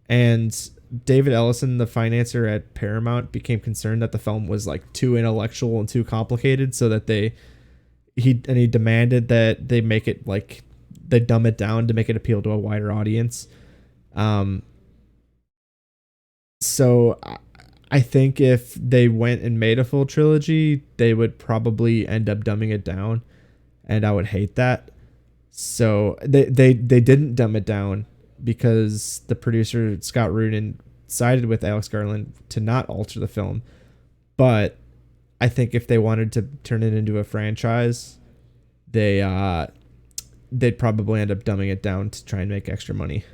and David Ellison, the financier at Paramount, became concerned that the film was like too intellectual and too complicated, so that he demanded that they make it like they dumb it down to make it appeal to a wider audience. So I think if they went and made a full trilogy, they would probably end up dumbing it down, and I would hate that. So they didn't dumb it down because the producer Scott Rudin sided with Alex Garland to not alter the film. But I think if they wanted to turn it into a franchise, they'd probably end up dumbing it down to try and make extra money.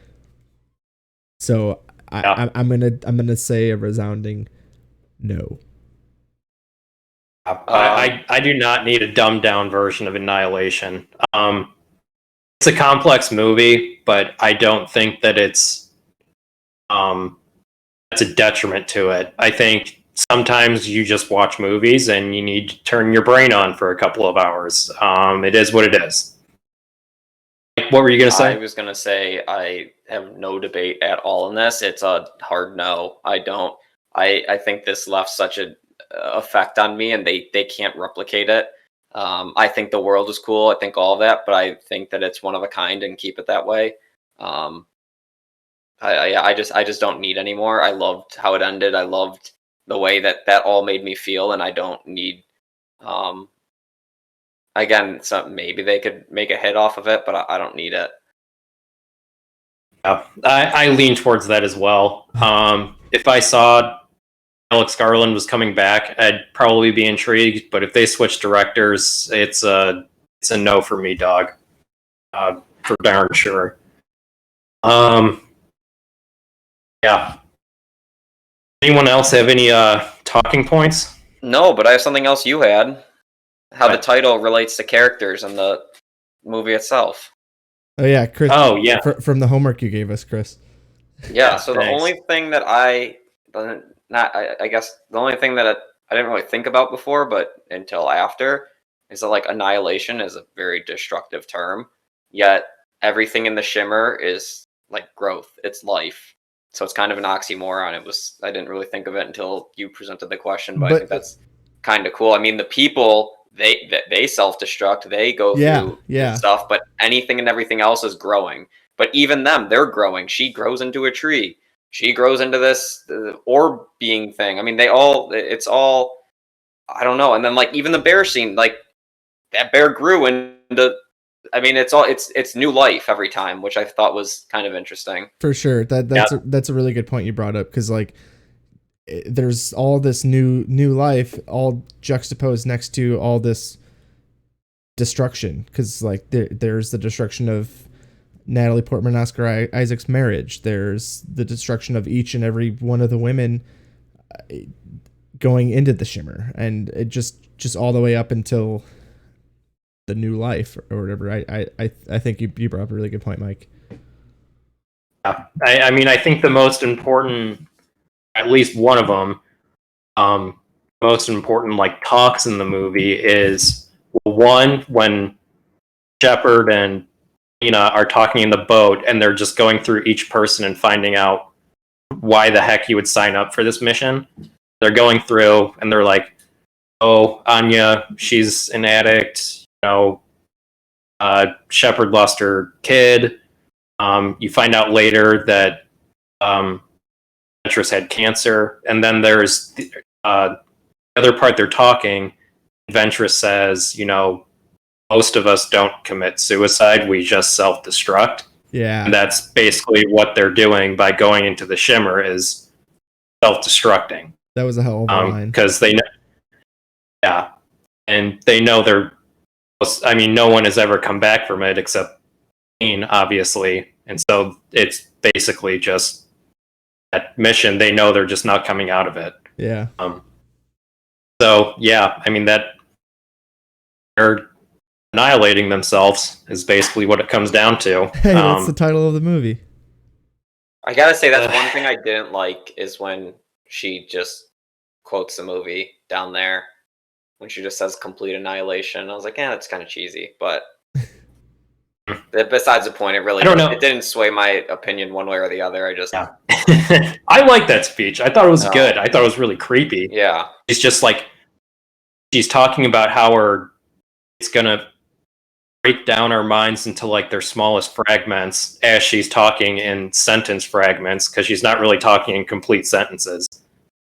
So I'm gonna say a resounding no. I do not need a dumbed down version of Annihilation. It's a complex movie, but I don't think that it's that's a detriment to it. I think sometimes you just watch movies and you need to turn your brain on for a couple of hours. It is what it is. What were you going to say? I was going to say I have no debate at all in this. It's a hard no. I don't. I think this left such an effect on me, and they can't replicate it. I think the world is cool. I think all of that, but I think that it's one of a kind and keep it that way. I just don't need anymore. I loved how it ended. I loved the way that all made me feel, and I don't need. Again, so maybe they could make a hit off of it, but I don't need it. Yeah, I lean towards that as well. If I saw Alex Garland was coming back, I'd probably be intrigued. But if they switch directors, it's a no for me, dog. For darn sure. Yeah. Anyone else have any talking points? No, but I have something else you had. How What? the title relates to characters in the movie itself. Oh yeah, Chris. Oh yeah. From the homework you gave us, Chris. Yeah. So Thanks. the only thing that I guess the only thing that I didn't really think about before, but until after, is that like annihilation is a very destructive term. Yet everything in the shimmer is like growth. It's life. So it's kind of an oxymoron. I didn't really think of it until you presented the question, but I think that's kind of cool. I mean, the people they self-destruct, they go through stuff, but anything and everything else is growing. But even them, they're growing. She grows into a tree. She grows into this orb being thing. I mean, it's all, I don't know. And then like even the bear scene, like that bear grew into, I mean, it's new life every time, which I thought was kind of interesting. For sure. That's a really good point you brought up, because like there's all this new life all juxtaposed next to all this destruction, because like there's the destruction of Natalie Portman Oscar Isaac's marriage. There's the destruction of each and every one of the women going into the shimmer, and it just all the way up until the new life or whatever. I think you brought up a really good point, Mike. Yeah. I mean, I think the most important, at least one of them, most important like talks in the movie is one when Shepard and Nina are talking in the boat, and they're just going through each person and finding out why the heck you would sign up for this mission. They're going through and they're like, "Oh, Anya, she's an addict. You know, Shepard lost her kid." You find out later that Ventress had cancer, and then there's the other part. They're talking. Ventress says, "You know, most of us don't commit suicide; we just self-destruct." Yeah, And that's basically what they're doing by going into the shimmer is self-destructing. that was a hell of a line. Because they know, yeah, and they know they're. I mean, no one has ever come back from it except Dean, obviously, and so it's basically just that mission. They know they're just not coming out of it. Yeah. So yeah, I mean that they're annihilating themselves is basically what it comes down to. Hey, that's the title of the movie. I gotta say that's one thing I didn't like is when she just quotes the movie down there when she just says complete annihilation. I was like, yeah, that's kind of cheesy, but besides the point, I don't know. It didn't sway my opinion one way or the other. I just I like that speech. I thought it was good. I thought it was really creepy. Yeah. It's just like she's talking about how it's gonna break down our minds into like their smallest fragments as she's talking in sentence fragments because she's not really talking in complete sentences.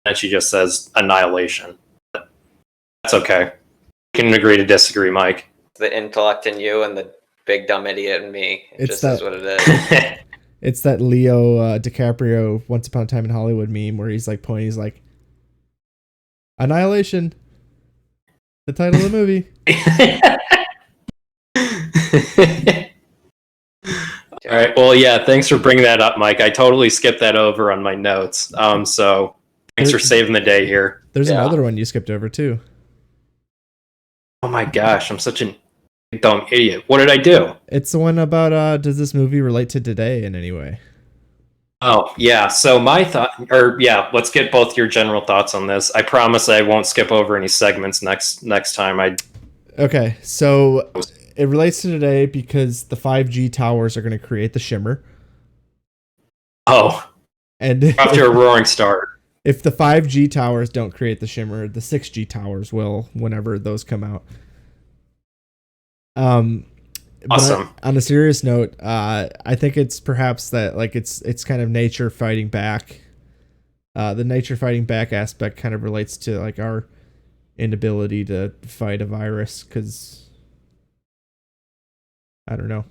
And she just says annihilation. That's okay. We can agree to disagree, Mike. The intellect in you and the big dumb idiot in me. It just is what it is. It's that Leo DiCaprio Once Upon a Time in Hollywood meme where he's like pointing, he's like, Annihilation. The title of the movie. All right. Well, yeah. Thanks for bringing that up, Mike. I totally skipped that over on my notes. So thanks for saving the day here. There's another one you skipped over too. Oh my gosh, I'm such a dumb idiot. What did I do? It's the one about does this movie relate to today in any way? Oh yeah. So my thought, let's get both your general thoughts on this. I promise I won't skip over any segments next time. Okay, so it relates to today because the 5G towers are going to create the shimmer. Oh, and after a roaring start. If the 5G towers don't create the shimmer, the 6G towers will whenever those come out. Awesome. On a serious note, I think it's perhaps that like it's kind of nature fighting back. The nature fighting back aspect kind of relates to like our inability to fight a virus because I don't know.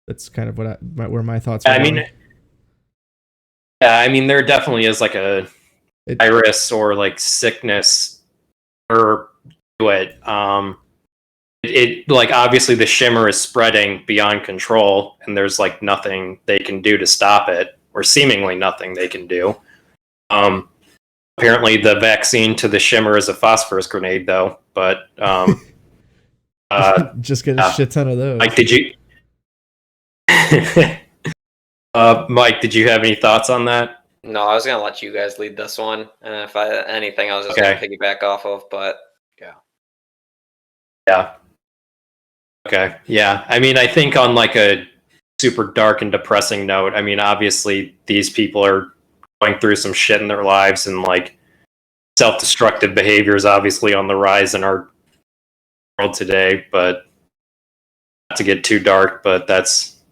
That's kind of where my thoughts are. I mean, there definitely is like a virus or like sickness or to it. It like obviously the shimmer is spreading beyond control, and there's like nothing they can do to stop it, or seemingly nothing they can do. Apparently, the vaccine to the shimmer is a phosphorus grenade, though. But just get a shit ton of those. Like, did you? Mike, did you have any thoughts on that? No, I was gonna let you guys lead this one, and if anything, I was just gonna piggyback off of. But yeah. Okay. Yeah. I mean, I think on like a super dark and depressing note, I mean, obviously these people are going through some shit in their lives, and like self-destructive behavior is obviously on the rise in our world today. But not to get too dark, but that's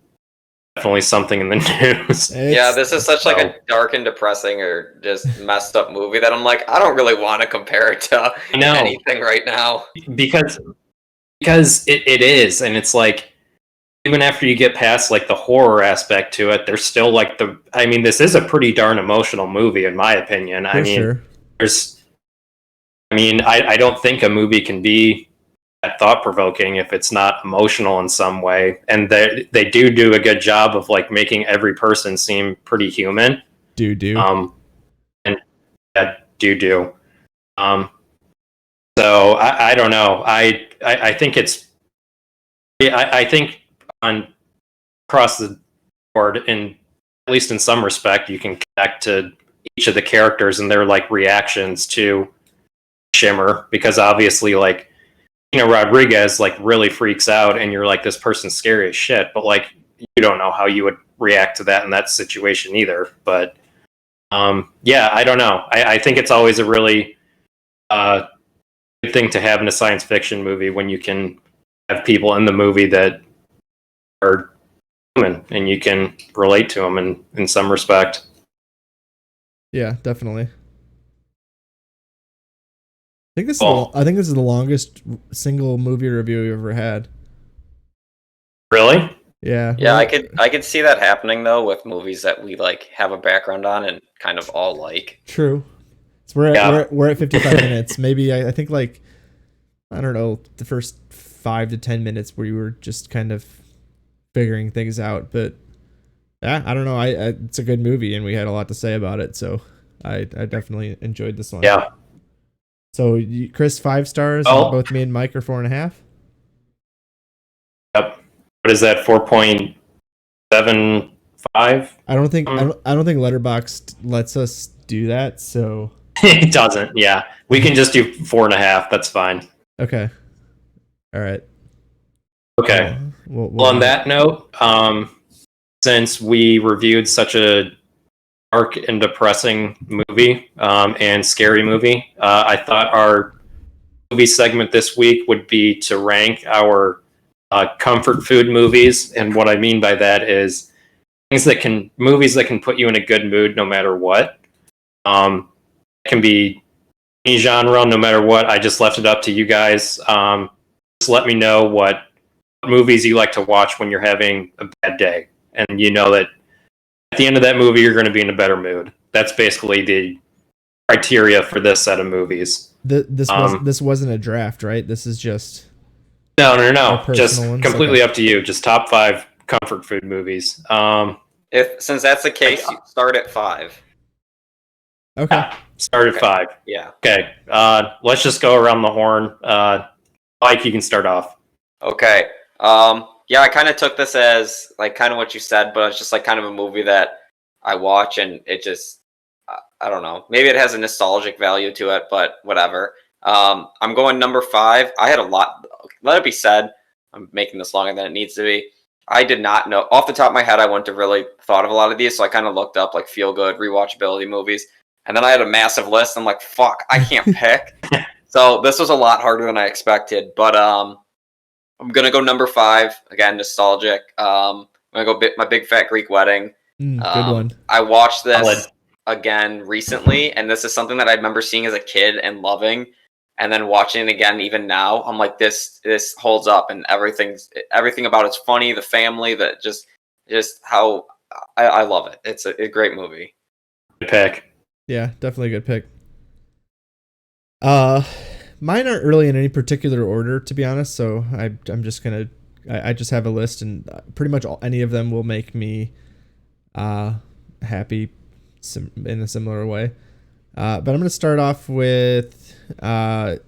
definitely something in the news. Yeah, this is such like a dark and depressing or just messed up movie that I'm like, I don't really want to compare it to anything right now. Because it is, and it's like even after you get past like the horror aspect to it, there's still like this is a pretty darn emotional movie in my opinion. I don't think a movie can be that thought-provoking if it's not emotional in some way, and they do a good job of like making every person seem pretty human. And do. Um, so I don't know. I think it's I think on across the board, in at least in some respect, you can connect to each of the characters and their like reactions to Shimmer, because obviously like Rodriguez like really freaks out and you're like, this person's scary as shit, but like you don't know how you would react to that in that situation either. But yeah, I don't know. I think it's always a really good thing to have in a science fiction movie when you can have people in the movie that are human and you can relate to them in some respect. Yeah, definitely. Cool. I think this is the longest single movie review we've ever had. Really? Yeah. Yeah, I could see that happening though with movies that we like have a background on and kind of all like. True. So we're at 55 minutes. Maybe I think like I don't know, the first 5 to 10 minutes where you were just kind of figuring things out, but yeah, I don't know. I it's a good movie and we had a lot to say about it, so I definitely enjoyed this one. Yeah. So Chris, 5 stars, and both me and Mike are 4.5. Yep. What is that? 4.75? I don't think Letterboxd lets us do that, so It doesn't. Yeah, we can just do 4.5. That's fine. okay. All right. Okay. Well, on that note, since we reviewed such a dark and depressing movie and scary movie, I thought our movie segment this week would be to rank our comfort food movies. And what I mean by that is movies that can put you in a good mood no matter what. It can be any genre, no matter what. I just left it up to you guys. Just let me know what movies you like to watch when you're having a bad day, and you know that at the end of that movie you're going to be in a better mood. That's basically the criteria for this set of movies. This wasn't a draft, right? This is just no. Just completely up to you. Just top 5 comfort food movies. Since that's the case, you start at 5. Okay. Yeah, start at 5. Yeah. Okay. Let's just go around the horn. Mike, you can start off. Okay. Yeah, I kind of took this as like kind of what you said, but it's just like kind of a movie that I watch and it just, I don't know. Maybe it has a nostalgic value to it, but whatever. I'm going number 5. I had a lot. Let it be said, I'm making this longer than it needs to be. I did not know off the top of my head. I wouldn't have really thought of a lot of these, so I kind of looked up like feel good rewatchability movies, and then I had a massive list. I'm like, fuck, I can't pick. So this was a lot harder than I expected, but I'm gonna go number 5 again, nostalgic. I'm gonna go my Big Fat Greek Wedding. Good one. I watched this again recently, and this is something that I remember seeing as a kid and loving, and then watching it again even now. I'm like, this holds up, and everything about it's funny. The family, that just how I love it. It's a great movie. Good pick. Yeah, definitely a good pick. Mine aren't really in any particular order, to be honest. So I'm just gonna I just have a list, and pretty much any of them will make me happy in a similar way. But I'm gonna start off with I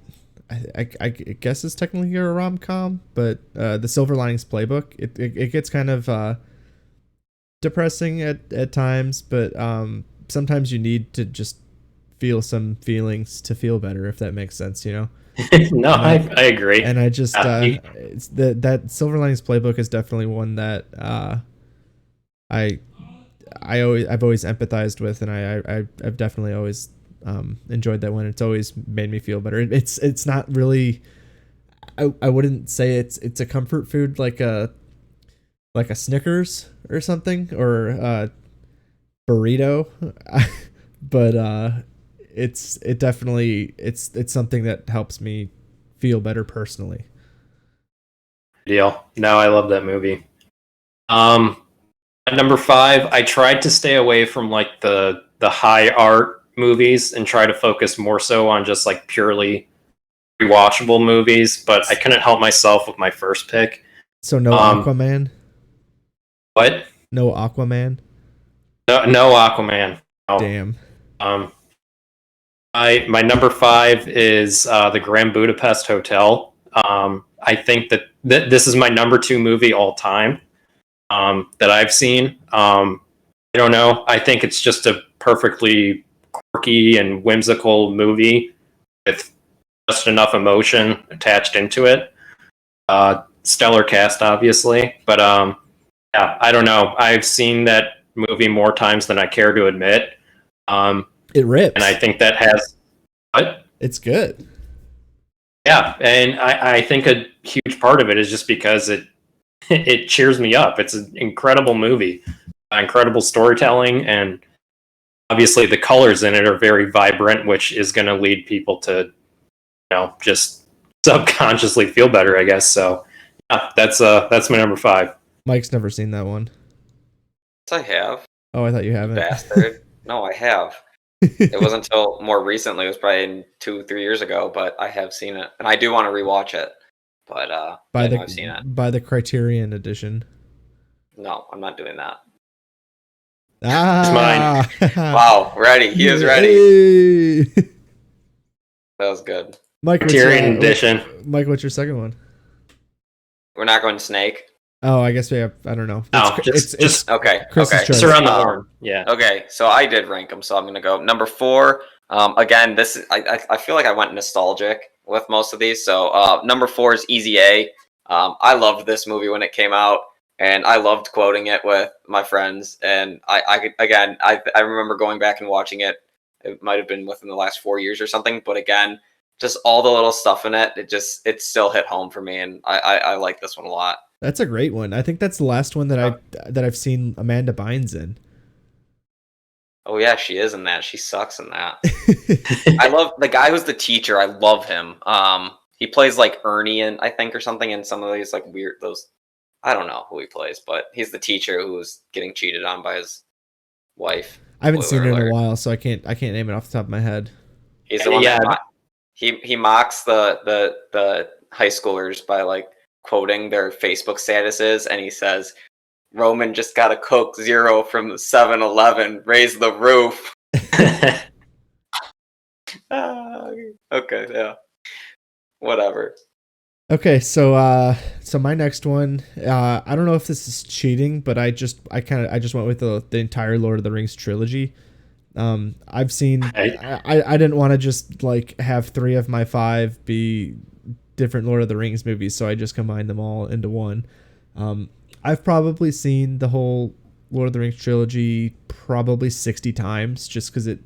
guess it's technically a rom-com, but the Silver Linings Playbook. It gets kind of depressing at times, but sometimes you need to just feel some feelings to feel better, if that makes sense, you know. No, I agree. And I just it's that Silver Linings Playbook is definitely one that I've always empathized with, and I've definitely always enjoyed that one. It's always made me feel better. It's not really, I wouldn't say it's a comfort food like a Snickers or something, or a burrito, but it's definitely it's something that helps me feel better personally. Deal. No, I love that movie. At number 5, I tried to stay away from like the high art movies and try to focus more so on just like purely rewatchable movies, but I couldn't help myself with my first pick. So no Aquaman? What? No Aquaman? No Aquaman. No. Damn. My number 5 is the Grand Budapest Hotel. I think that this is my number 2 movie all time that I've seen. I don't know. I think it's just a perfectly quirky and whimsical movie with just enough emotion attached into it. Stellar cast, obviously, but yeah, I don't know. I've seen that movie more times than I care to admit. It rips. And I think that has what? It's good. Yeah, and I think a huge part of it is just because it cheers me up. It's an incredible movie, incredible storytelling, and obviously the colors in it are very vibrant, which is going to lead people to, just subconsciously feel better, I guess. So yeah, that's my number 5. Mike's never seen that one. Yes, I have. Oh, I thought you haven't. Bastard. No, I have. It wasn't until more recently. It was probably 2-3 years ago, but I have seen it, and I do want to rewatch it. But I've seen it. By the Criterion edition. No, I'm not doing that. Ah, It's mine. Wow, ready. He is ready. Hey. That was good. Mike, Criterion edition. Mike, what's your second one? We're not going to Snake. Oh, I guess we have. I don't know. No, just Okay. Chris's Okay. choice. just around the horn. Yeah. Okay, so I did rank them, so I'm gonna go number 4. Again, this is, I feel like I went nostalgic with most of these. So number 4 is Easy A. I loved this movie when it came out, and I loved quoting it with my friends. And I remember going back and watching it. It might have been within the last 4 years or something, but again, just all the little stuff in it, it still hit home for me, and I like this one a lot. That's a great one. I think that's the last one that I've seen Amanda Bynes in. Oh yeah, she is in that. She sucks in that. I love the guy who's the teacher. I love him. He plays like Ernie I think or something in some of these like weird I don't know who he plays, but he's the teacher who's getting cheated on by his wife. I haven't seen it in a while, so I can't name it off the top of my head. He's the one that he mocks the high schoolers by like quoting their Facebook statuses, and he says, Roman just got a Coke Zero from 7-Eleven. Raise the roof. Okay, yeah. Whatever. Okay, so my next one, I don't know if this is cheating, but I just went with the entire Lord of the Rings trilogy. I've seen. I didn't want to just like have 3 of my 5 be different Lord of the Rings movies, so I just combined them all into one. I've probably seen the whole Lord of the Rings trilogy probably 60 times, just because it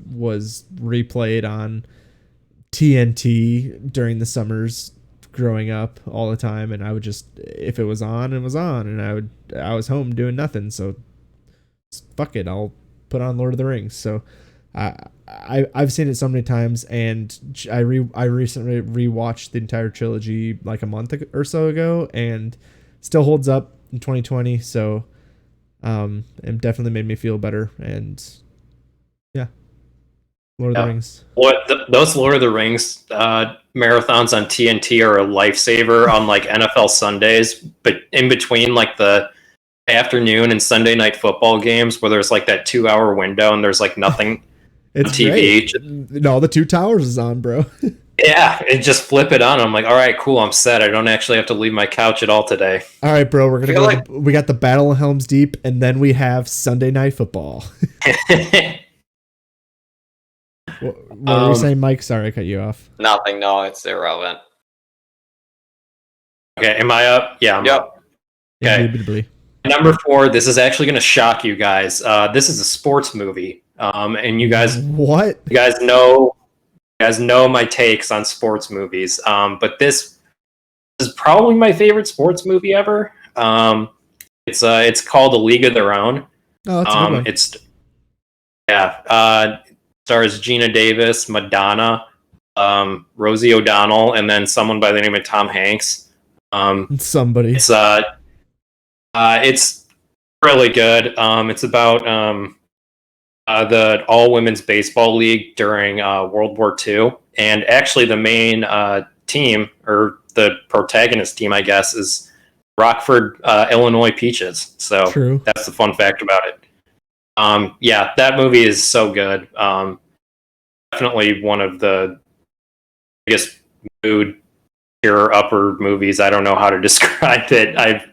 was replayed on TNT during the summers growing up all the time, and I would just, if it was on, it was on, and I was home doing nothing, so fuck it, I'll put on Lord of the Rings. So I've seen it so many times, and I recently rewatched the entire trilogy like a month or so ago, and still holds up in 2020. So it definitely made me feel better, and yeah, Lord of the Rings. Those Lord of the Rings marathons on TNT are a lifesaver on like NFL Sundays, but in between like the afternoon and Sunday night football games where there's like that 2-hour window and there's like nothing it's on TV. No, the Two Towers is on, bro. Yeah, and just flip it on. I'm like, all right, cool, I'm set. I don't actually have to leave my couch at all today. All right, bro, we're gonna go. We got the Battle of Helm's Deep, and then we have Sunday Night Football. What were you saying, Mike? Sorry, I cut you off. Nothing. No, it's irrelevant. Okay, am I up? Yeah, I'm up. Okay. Indubitably. Number 4, this is actually going to shock you guys. This is a sports movie, and you guys know my takes on sports movies. But this is probably my favorite sports movie ever. It's called A League of Their Own. Oh, that's a good one. Stars Gina Davis, Madonna, Rosie O'Donnell, and then someone by the name of Tom Hanks. Somebody. It's really good. It's about the all women's baseball league during World War II, and actually the main team, or the protagonist team, I guess, is Rockford, Illinois Peaches. So True. That's the fun fact about it. That movie is so good. definitely one of the biggest mood cheer upper movies. I don't know how to describe it. I've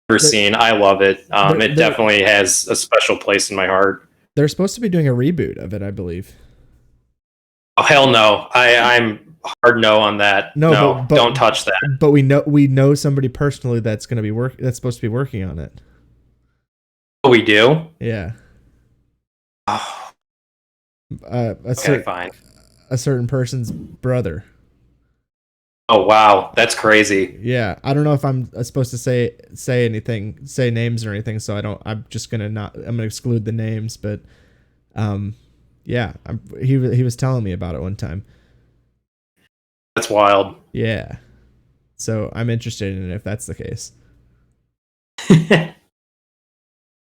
never seen. I love it. It definitely has a special place in my heart. They're supposed to be doing a reboot of it, I believe. Oh hell no! I'm hard no on that. No, but don't touch that. But we know somebody personally that's going to be that's supposed to be working on it. Oh, we do? Yeah. Oh. Fine. A certain person's brother. Oh wow, that's crazy. Yeah, I don't know if I'm supposed to say names or anything, so I'm just gonna I'm gonna exclude the names, but yeah, he was telling me about it one time. That's wild. Yeah, so I'm interested in it if that's the case.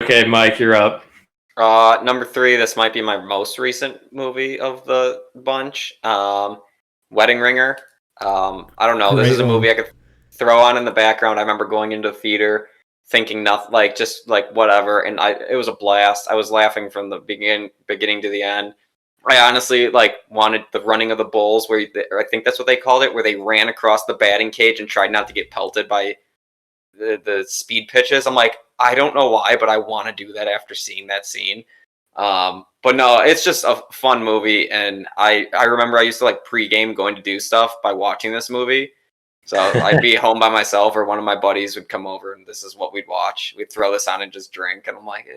Okay, Mike, you're up. Number 3. This might be my most recent movie of the bunch. Wedding Ringer. I don't know. This is a movie I could throw on in the background. I remember going into the theater thinking nothing, like just like whatever, and it was a blast. I was laughing from the beginning to the end. I honestly like wanted the running of the bulls, where I think that's what they called it, where they ran across the batting cage and tried not to get pelted by the speed pitches. I'm like, I don't know why, but I want to do that after seeing that scene. But no, it's just a fun movie, and I remember I used to like pregame going to do stuff by watching this movie. So I'd be home by myself, or one of my buddies would come over, and this is what we'd watch. We'd throw this on and just drink, and I'm like,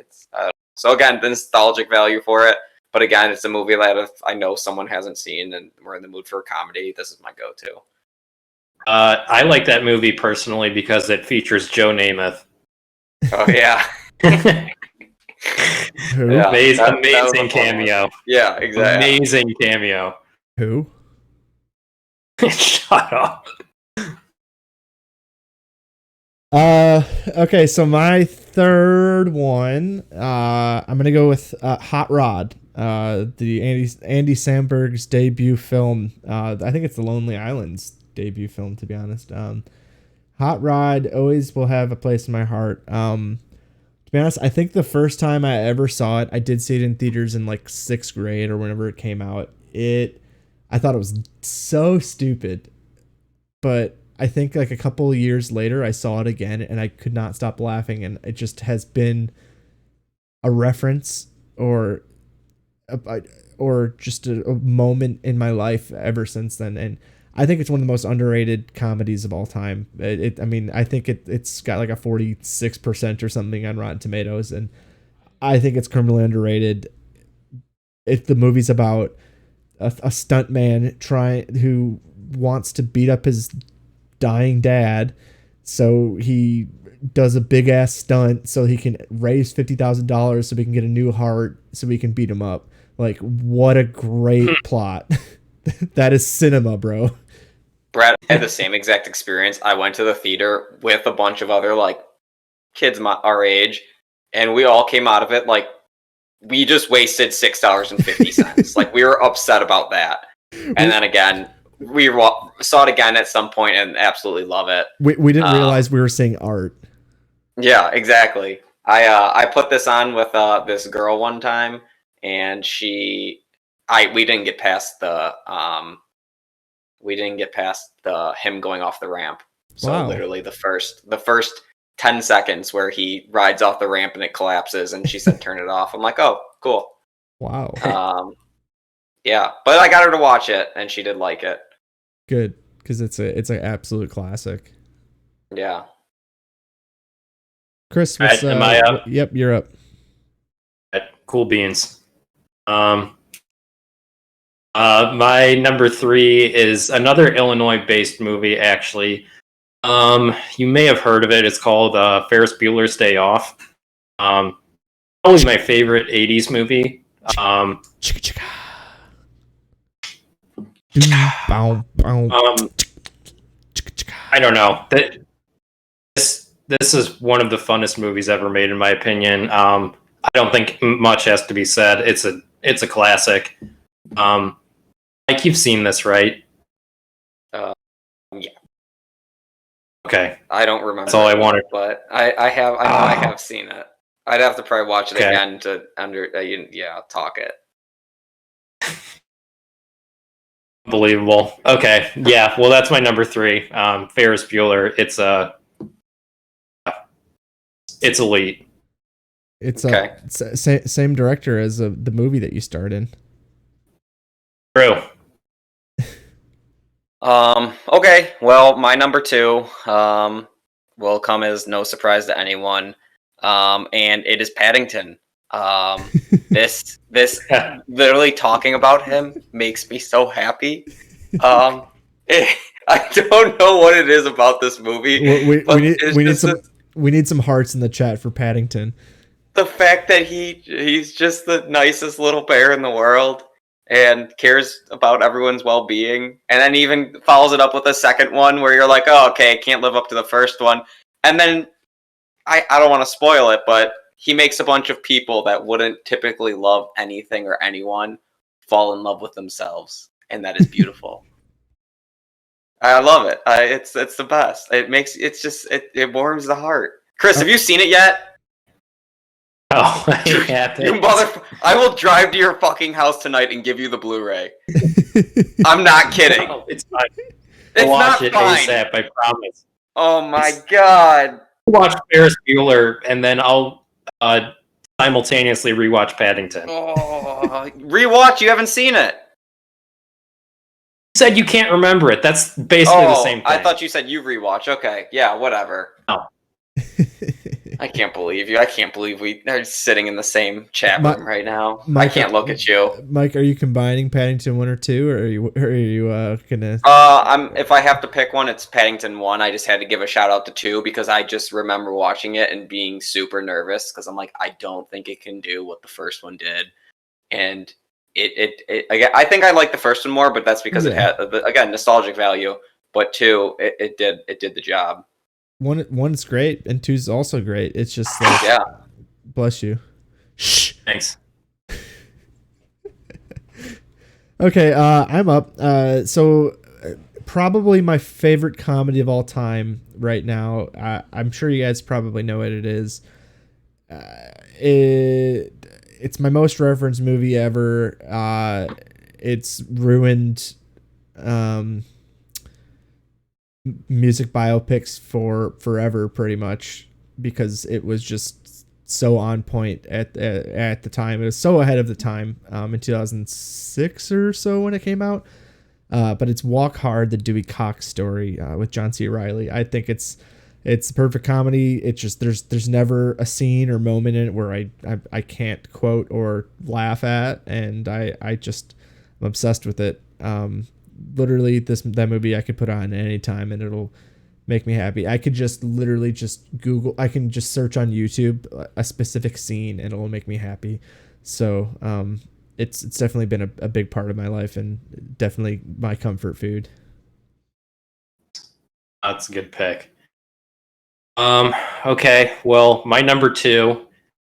so again, the nostalgic value for it. But again, it's a movie that if I know someone hasn't seen and we're in the mood for a comedy, this is my go-to. I like that movie personally because it features Joe Namath. Oh yeah. Who? Yeah, amazing cameo. Yeah, exactly. Amazing cameo. Who? Shut up. Okay, so my third one, I'm gonna go with Hot Rod, the Andy Samberg's debut film. I think it's the Lonely Island's debut film, to be honest. Hot Rod always will have a place in my heart. To be honest, I think the first time I ever saw it, I did see it in theaters in like 6th grade or whenever it came out. I thought it was so stupid, but I think like a couple of years later, I saw it again and I could not stop laughing, and it just has been a reference or just a moment in my life ever since then. And I think it's one of the most underrated comedies of all time. I mean, I think it's got like a 46% or something on Rotten Tomatoes, and I think it's criminally underrated. If the movie's about a stuntman who wants to beat up his dying dad, so he does a big ass stunt so he can raise $50,000 so we can get a new heart so we can beat him up. Like, what a great plot. That is cinema, bro. Brad had the same exact experience. I went to the theater with a bunch of other like kids our age, and we all came out of it like we just wasted $6.50. Like, we were upset about that. And then again, we saw it again at some point and absolutely love it. We didn't realize we were seeing art. Yeah, exactly. I put this on with this girl one time, and we didn't get past the him going off the ramp. So Wow. literally the first 10 seconds where he rides off the ramp and it collapses, and she said turn it off. I'm like, oh, cool. Wow. Yeah, but I got her to watch it, and she did like it. Good, because it's an absolute classic. Yeah. Chris, am I up? Yep, you're up. Cool beans. My number 3 is another Illinois-based movie, actually. You may have heard of it. It's called Ferris Bueller's Day Off. Probably my favorite 80s movie. I don't know. This is one of the funnest movies ever made, in my opinion. I don't think much has to be said. It's a classic. Mike, you've seen this, right? Yeah. Okay. I don't remember. That's all I wanted. But I have. I know I have seen it. I'd have to probably watch it again to talk it. Unbelievable. Okay, yeah. Well, that's my number 3. Ferris Bueller. It's elite. It's Okay. same director as the movie that you starred in. True. Okay. Well, my number 2 will come as no surprise to anyone. And it is Paddington. This literally talking about him makes me so happy. Um, I don't know what it is about this movie, but it's we need just some we need some hearts in the chat for Paddington. the fact that he's just the nicest little bear in the world and cares about everyone's well-being, and then even follows it up with a second one where you're like, oh, okay, it can't live up to the first one. And then I don't want to spoil it, but he makes a bunch of people that wouldn't typically love anything or anyone fall in love with themselves, and that is beautiful. I love it. It's the best. It warms the heart. Chris, have you seen it yet? Oh, I haven't. I will drive to your fucking house tonight and give you the Blu-ray. I'm not kidding. No, it's fine. It's Watch not it fine. ASAP, I promise. Oh my god. Watch Ferris Bueller, and then I'll simultaneously rewatch Paddington. Oh, rewatch. You haven't seen it. You said you can't remember it. That's basically the same thing. I thought you said you rewatch. Okay, yeah, whatever. No. I can't believe you. I can't believe we are sitting in the same chat room right now. Mike, I can't look at you. Mike, are you combining Paddington 1 or 2, or are you gonna? If I have to pick one, it's Paddington 1. I just had to give a shout out to 2 because I just remember watching it and being super nervous because I'm like, I don't think it can do what the first one did, and I think I like the first one more, but that's because it had, again, nostalgic value. But 2, it did the job. One's great and 2's also great. It's just like, yeah. Bless you. Shh. Thanks. Okay, I'm up. So probably my favorite comedy of all time right now. I'm sure you guys probably know what it is. It's my most referenced movie ever. It's ruined music biopics for forever, pretty much, because it was just so on point at the time. It was so ahead of the time, in 2006 or so when it came out. But it's Walk Hard, the Dewey Cox story, with John C. Reilly. I think it's the perfect comedy. It's just there's never a scene or moment in it where I can't quote or laugh at, and I'm obsessed with it. Literally that movie I could put on any time and it'll make me happy. I could just literally just I can just search on YouTube a specific scene and it'll make me happy. So it's definitely been a big part of my life and definitely my comfort food. That's a good pick. Okay, well, my number 2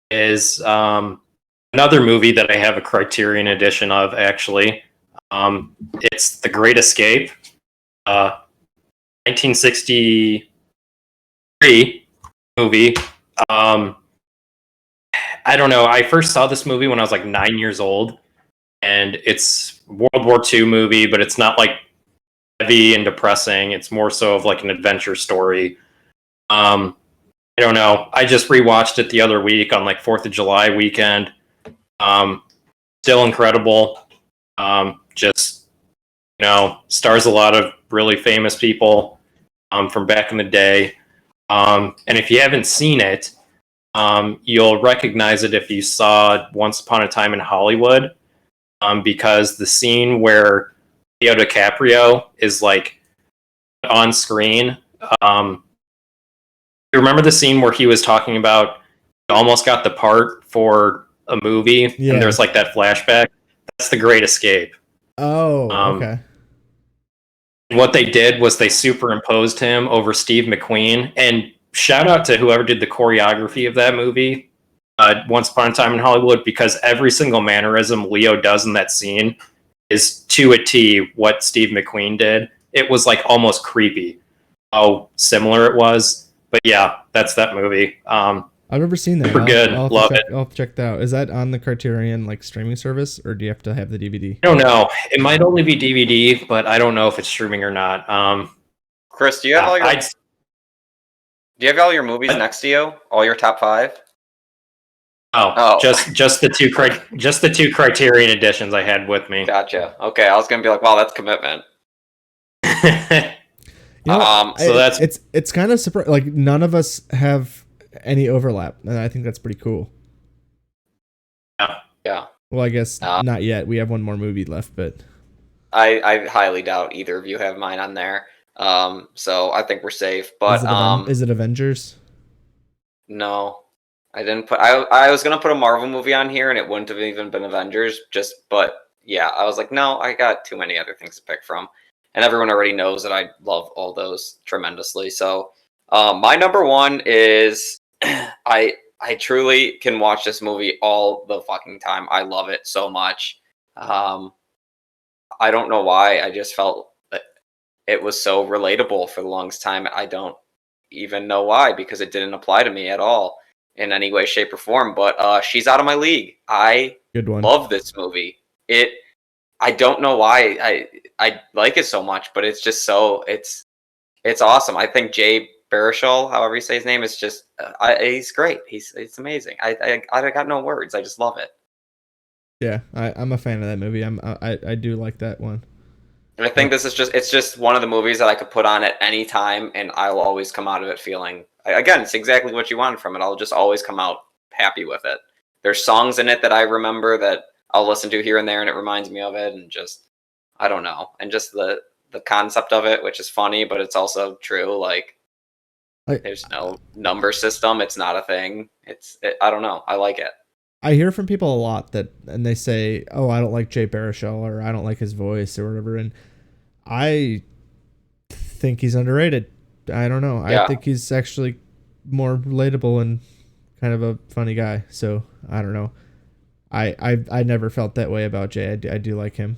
is another movie that I have a Criterion edition of, actually. It's The Great Escape, 1963 movie. I don't know. I first saw this movie when I was like 9 years old, and it's World War II movie, but it's not like heavy and depressing. It's more so of like an adventure story. I don't know. I just rewatched it the other week on like 4th of July weekend. Still incredible. Just, stars a lot of really famous people from back in the day. And if you haven't seen it, you'll recognize it if you saw Once Upon a Time in Hollywood, because the scene where Leo DiCaprio is like on screen. You remember the scene where he was talking about he almost got the part for a movie, and there's like that flashback? That's The Great Escape. Oh, okay. What they did was they superimposed him over Steve McQueen, and shout out to whoever did the choreography of that movie, Once Upon a Time in Hollywood, because every single mannerism Leo does in that scene is to a T what Steve McQueen did. It was like almost creepy how similar it was. But yeah, that's that movie. I I've never seen that. Super good. Love it. I'll have to check that out. Is that on the Criterion like streaming service, or do you have to have the DVD? I don't know. It might only be DVD, but I don't know if it's streaming or not. Chris, do you have all your movies next to you? All your top 5? Oh, just the two Criterion editions I had with me. Gotcha. Okay, I was gonna be like, wow, that's commitment. It's kind of surprising. Like none of us have any overlap, and I think that's pretty cool. Yeah. Well, I guess not yet. We have one more movie left, but I highly doubt either of you have mine on there. So I think we're safe. But is it Avengers? No. I didn't put. I was gonna put a Marvel movie on here, and it wouldn't have even been Avengers. But yeah, I was like, no, I got too many other things to pick from, and everyone already knows that I love all those tremendously. So, my number one is I truly can watch this movie all the fucking time. I love it so much. I don't know why. I just felt that it was so relatable for the longest time. I don't even know why, because it didn't apply to me at all in any way, shape, or form. But She's Out of My League. I love this movie. I don't know why I like it so much, but it's just it's awesome. I think Jay Baruchel, however you say his name, is just he's great. It's amazing. I got no words. I just love it. Yeah, I'm a fan of that movie. I do like that one. And I think it's just one of the movies that I could put on at any time, and I'll always come out of it feeling, again, it's exactly what you wanted from it. I'll just always come out happy with it. There's songs in it that I remember that I'll listen to here and there, and it reminds me of it, and just, I don't know. And just the concept of it, which is funny, but it's also true. Like, there's no number system. It's not a thing. I don't know. I like it. I hear from people a lot and they say, oh, I don't like Jay Baruchel, or I don't like his voice, or whatever. And I think he's underrated. I don't know. Yeah. I think he's actually more relatable and kind of a funny guy. So I don't know. I never felt that way about Jay. I do like him.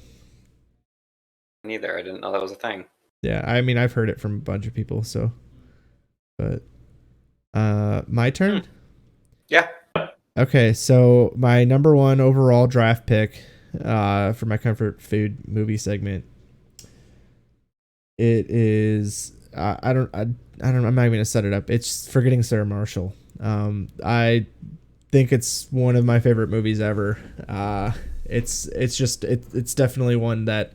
Neither. I didn't know that was a thing. Yeah. I mean, I've heard it from a bunch of people. So, but my turn. Yeah. Okay, so my number one overall draft pick for my comfort food movie segment, it is I don't I'm not even gonna set it up. It's Forgetting Sarah Marshall. I think it's one of my favorite movies ever. It's definitely one that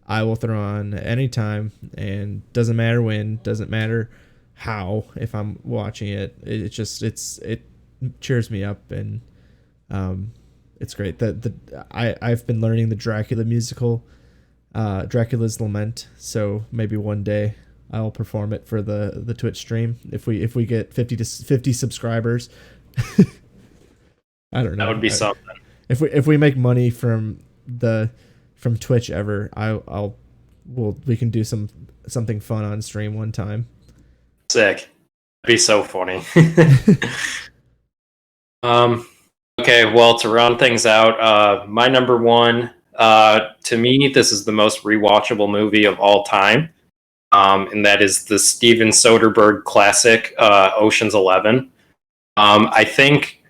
I will throw on anytime, and doesn't matter when, doesn't matter how. If I'm watching it, it cheers me up, and it's great. I've been learning the Dracula musical, Dracula's Lament, so maybe one day I'll perform it for the Twitch stream if we get 50 subscribers. I don't know. That would be something. If we make money from Twitch ever, we can do something fun on stream one time. Sick. That'd be so funny. Okay, well, to round things out, my number one, to me, this is the most rewatchable movie of all time, and that is the Steven Soderbergh classic, Ocean's 11. I think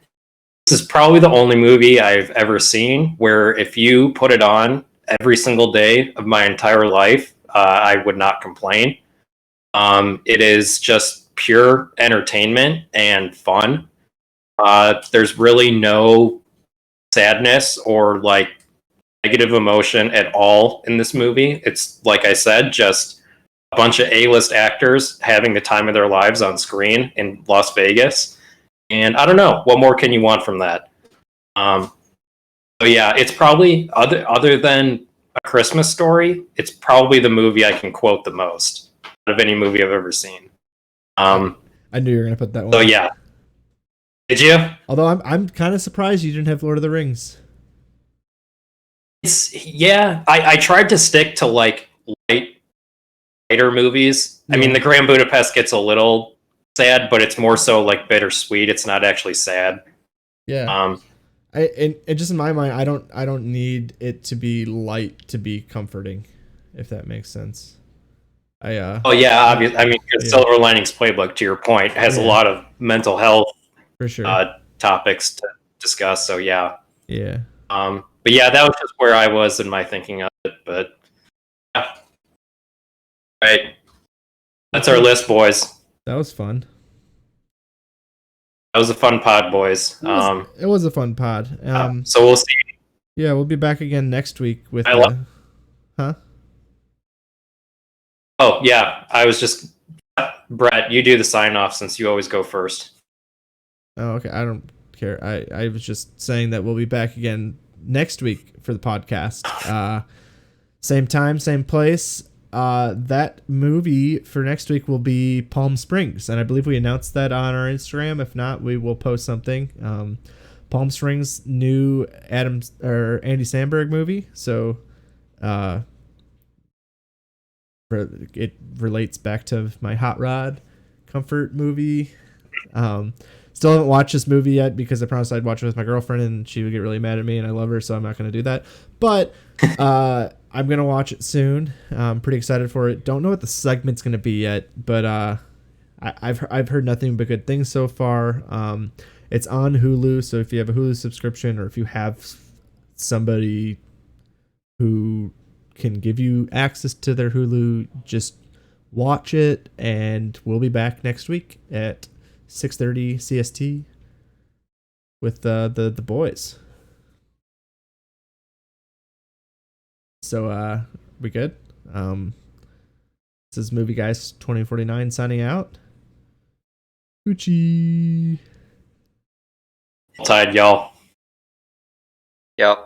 this is probably the only movie I've ever seen where if you put it on every single day of my entire life, I would not complain. It is just pure entertainment and fun. There's really no sadness or like negative emotion at all in this movie. It's, like I said, just a bunch of A-list actors having the time of their lives on screen in Las Vegas. And I don't know, what more can you want from that? So yeah, it's probably, other than A Christmas Story, it's probably the movie I can quote the most out of any movie I've ever seen. I knew you were gonna put that one. So yeah. Did you? Although I'm kind of surprised you didn't have Lord of the Rings. I tried to stick to like lighter movies. Yeah. I mean, The Grand Budapest gets a little sad, but it's more so like bittersweet. It's not actually sad. Yeah. And just in my mind, I don't need it to be light to be comforting, if that makes sense. Oh yeah, obviously. I mean, Silver Linings Playbook, to your point, has a lot of mental health For sure. Topics to discuss. So yeah. Yeah. But yeah, that was just where I was in my thinking of it. But yeah, right. That's our list, boys. That was fun. That was a fun pod, boys. It was a fun pod. So we'll see. Yeah, we'll be back again next week with. Huh? Oh yeah, I was just Brett. You do the sign off since you always go first. Oh, okay. I don't care. I was just saying that we'll be back again next week for the podcast. Same time, same place. That movie for next week will be Palm Springs, and I believe we announced that on our Instagram. If not, we will post something. Palm Springs, new Andy Samberg movie. So, it relates back to my Hot Rod comfort movie. Still haven't watched this movie yet because I promised I'd watch it with my girlfriend and she would get really mad at me, and I love her, so I'm not going to do that. But I'm going to watch it soon. I'm pretty excited for it. Don't know what the segment's going to be yet, but I've heard nothing but good things so far. It's on Hulu, so if you have a Hulu subscription or if you have somebody who can give you access to their Hulu, just watch it, and we'll be back next week at 6:30 CST with the boys. So we good? This is Movie Guys 2049 signing out. Gucci. Tied, y'all. Yep.